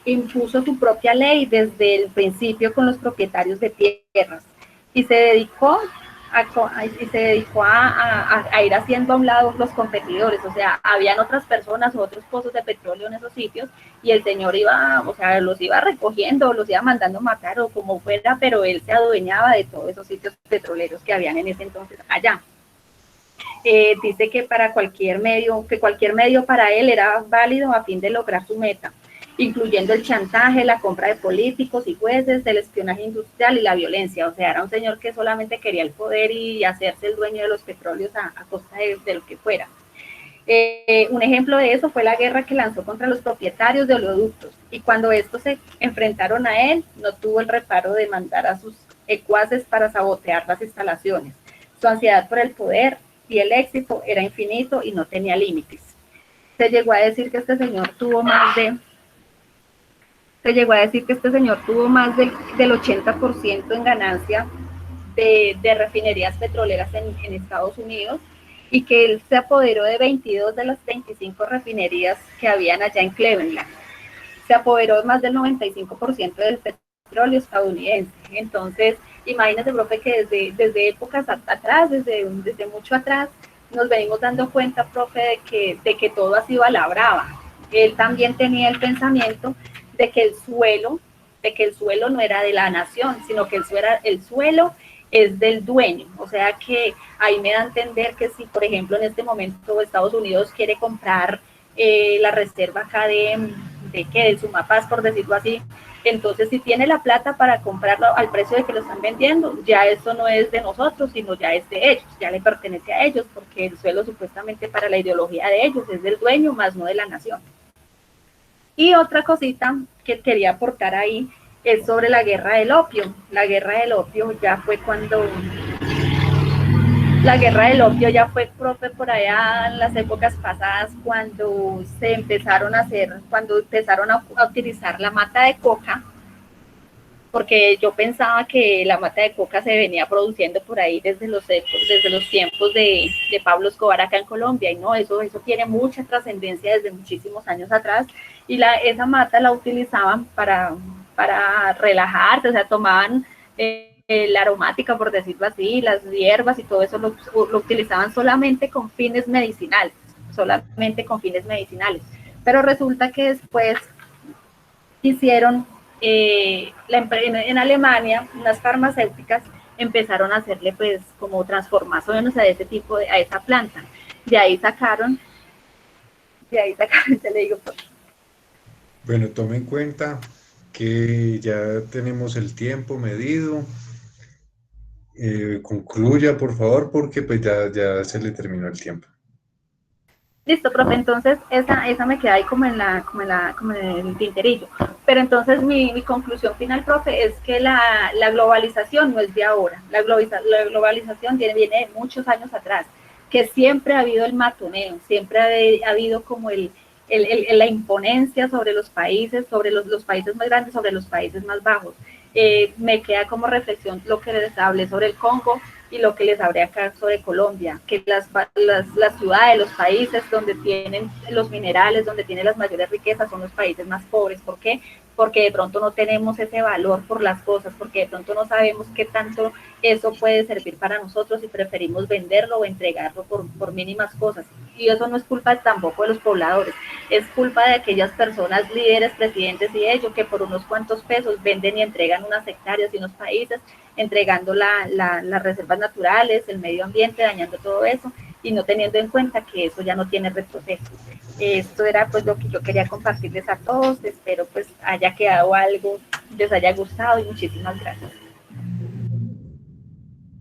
impuso su propia ley desde el principio con los propietarios de tierras y se dedicó a ir haciendo a un lado los competidores. O sea, habían otras personas o otros pozos de petróleo en esos sitios y el señor los iba recogiendo, los iba mandando matar o como fuera, pero él se adueñaba de todos esos sitios petroleros que habían en ese entonces allá. Dice que cualquier medio para él era válido a fin de lograr su meta, incluyendo el chantaje, la compra de políticos y jueces, el espionaje industrial y la violencia. O sea, era un señor que solamente quería el poder y hacerse el dueño de los petróleos a costa de lo que fuera. Un ejemplo de eso fue la guerra que lanzó contra los propietarios de oleoductos, y cuando estos se enfrentaron a él, no tuvo el reparo de mandar a sus secuaces para sabotear las instalaciones. Su ansiedad por el poder y el éxito era infinito y no tenía límites. Se llegó a decir que este señor tuvo más del 80% en ganancia de refinerías petroleras en Estados Unidos, y que él se apoderó de 22 de las 25 refinerías que habían allá en Cleveland. Se apoderó más del 95% del petróleo estadounidense. Entonces, imagínense, profe, que desde épocas atrás, desde mucho atrás, nos venimos dando cuenta, profe, de que todo ha sido a la brava. Él también tenía el pensamiento de que el suelo no era de la nación, sino que el suelo es del dueño. O sea que ahí me da a entender que si, por ejemplo, en este momento Estados Unidos quiere comprar la reserva acá de Sumapaz, por decirlo así, entonces si tiene la plata para comprarlo al precio de que lo están vendiendo, ya eso no es de nosotros, sino ya es de ellos, ya le pertenece a ellos, porque el suelo supuestamente para la ideología de ellos es del dueño, más no de la nación. Y otra cosita que quería aportar ahí es sobre la guerra del opio. La guerra del opio ya fue cuando... La guerra del opio ya fue, profe, por allá en las épocas pasadas, cuando se empezaron a hacer, cuando empezaron a utilizar la mata de coca, porque yo pensaba que la mata de coca se venía produciendo por ahí desde los tiempos de Pablo Escobar acá en Colombia, y no, eso tiene mucha trascendencia desde muchísimos años atrás, y esa mata la utilizaban para relajarse, o sea, tomaban la aromática, por decirlo así, las hierbas y todo eso lo utilizaban solamente con fines medicinales, pero resulta que después hicieron, en Alemania, unas farmacéuticas empezaron a hacerle pues como transformaciones a ese tipo a esa planta, de ahí sacaron, te le digo. Bueno, tome en cuenta que ya tenemos el tiempo medido. Concluya, por favor, porque pues ya se le terminó el tiempo. Listo, profe, entonces esa me queda ahí como en el tinterillo. Pero entonces mi conclusión final, profe, es que la globalización no es de ahora. La globalización viene de muchos años atrás, que siempre ha habido el matoneo, siempre ha habido como la imponencia sobre los países, sobre los países más grandes, sobre los países más bajos. Me queda como reflexión lo que les hablé sobre el Congo y lo que les hablé acá sobre Colombia, que las ciudades, los países donde tienen los minerales, donde tienen las mayores riquezas, son los países más pobres. ¿Por qué? Porque de pronto no tenemos ese valor por las cosas, porque de pronto no sabemos qué tanto eso puede servir para nosotros y preferimos venderlo o entregarlo por mínimas cosas. Y eso no es culpa tampoco de los pobladores, es culpa de aquellas personas, líderes, presidentes y ellos, que por unos cuantos pesos venden y entregan unas hectáreas y unos países, entregando las reservas naturales, el medio ambiente, dañando todo eso y no teniendo en cuenta que eso ya no tiene retroceso. Esto era pues lo que yo quería compartirles a todos. Espero pues haya quedado algo, les haya gustado y muchísimas gracias.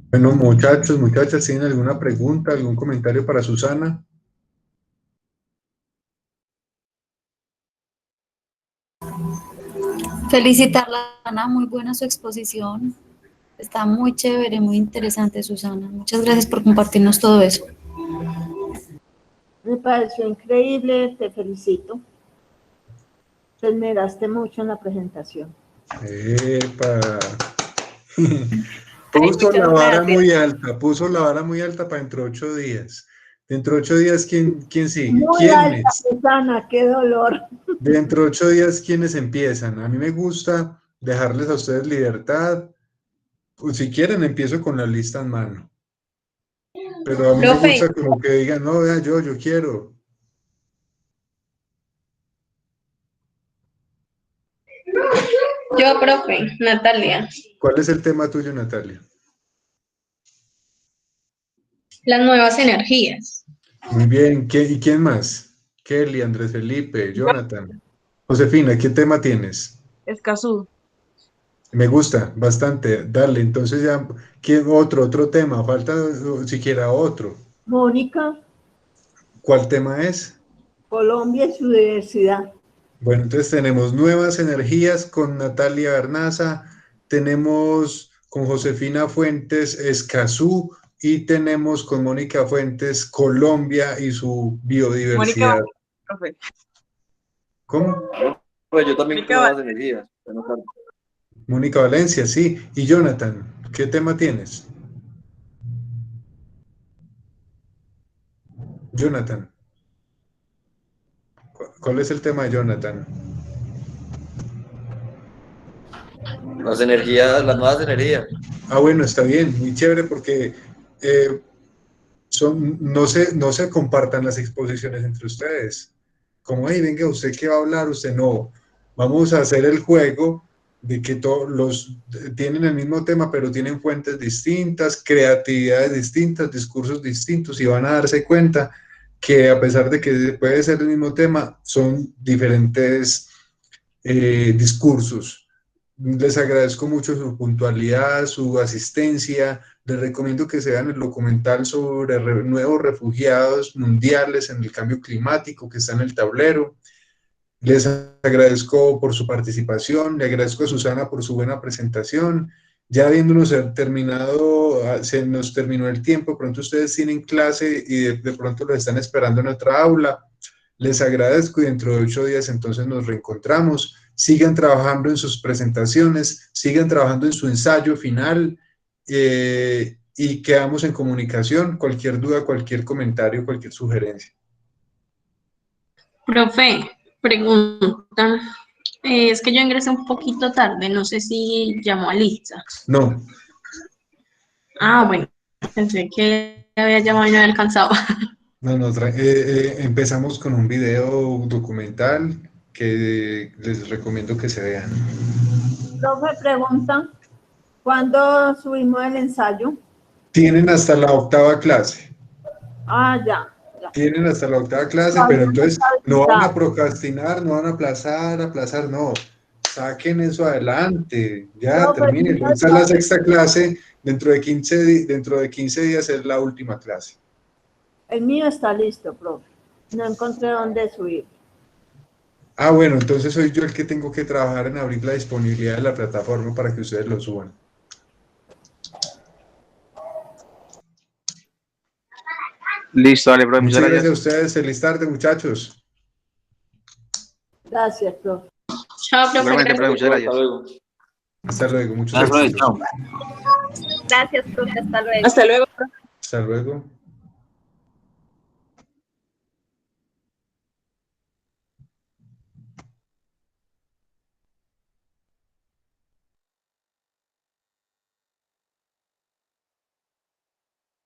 Bueno, muchachos, muchachas, ¿tienen alguna pregunta, algún comentario para Susana? Felicitarla, Ana, muy buena su exposición. Está muy chévere, muy interesante, Susana. Muchas gracias por compartirnos todo eso. Me pareció increíble, te felicito. Te esmeraste mucho en la presentación. ¡Epa! Puso la vara muy alta para dentro de 8 días. Dentro de 8 días, ¿quién sigue? Muy alta, Susana, qué dolor. Dentro de 8 días, ¿quiénes empiezan? A mí me gusta dejarles a ustedes libertad. Pues, si quieren, empiezo con la lista en mano. Pero a mí me gusta como que digan, no, vea, yo quiero. Yo, profe, Natalia. ¿Cuál es el tema tuyo, Natalia? Las nuevas energías. Muy bien. ¿Y quién más? Kelly, Andrés Felipe, Jonathan. Josefina, ¿qué tema tienes? Escazú. Me gusta bastante. Dale, entonces ya, ¿quién otro tema? Falta siquiera otro. Mónica. ¿Cuál tema es? Colombia y su diversidad. Bueno, entonces tenemos nuevas energías con Natalia Bernaza, tenemos con Josefina Fuentes Escazú y tenemos con Mónica Fuentes Colombia y su biodiversidad. Mónica, profe. ¿Cómo? Pues yo también con nuevas energías. Mónica Valencia, sí. Y Jonathan, ¿qué tema tienes? Jonathan. ¿Cuál es el tema de Jonathan? Las energías, las nuevas energías. Ah, bueno, está bien, muy chévere porque no se compartan las exposiciones entre ustedes. Como, hey, venga, ¿usted qué va a hablar? Usted no. Vamos a hacer el juego de que todos tienen el mismo tema, pero tienen fuentes distintas, creatividades distintas, discursos distintos, y van a darse cuenta que a pesar de que puede ser el mismo tema, son diferentes discursos. Les agradezco mucho su puntualidad, su asistencia. Les recomiendo que se vean el documental sobre nuevos refugiados mundiales en el cambio climático que está en el tablero. Les agradezco por su participación, le agradezco a Susana por su buena presentación. Ya habiéndonos terminado, se nos terminó el tiempo, pronto ustedes tienen clase y de pronto los están esperando en otra aula. Les agradezco y dentro de 8 días entonces nos reencontramos. Sigan trabajando en sus presentaciones, sigan trabajando en su ensayo final y quedamos en comunicación. Cualquier duda, cualquier comentario, cualquier sugerencia. Profe, pregunta. Es que yo ingresé un poquito tarde, no sé si llamó a Lisa. No. Ah, bueno, pensé que había llamado y no había alcanzado. No, empezamos con un video documental que les recomiendo que se vean. Profe, pregunta, ¿cuándo subimos el ensayo? Tienen hasta la 8ª clase. Ah, ya. Tienen hasta la 8ª clase, pero entonces no van a procrastinar, no van a aplazar, no. Saquen eso adelante, ya terminen. Esta es la 6ª clase, dentro de 15 días es la última clase. El mío está listo, profe. No encontré dónde subir. Ah, bueno, entonces soy yo el que tengo que trabajar en abrir la disponibilidad de la plataforma para que ustedes lo suban. Listo, dale, profe. Muchas gracias a ustedes. Feliz tarde, muchachos. Gracias, profe. Chao, profe. Muchas gracias. Hasta luego, muchas gracias, profe. Hasta luego. Hasta luego. Hasta luego.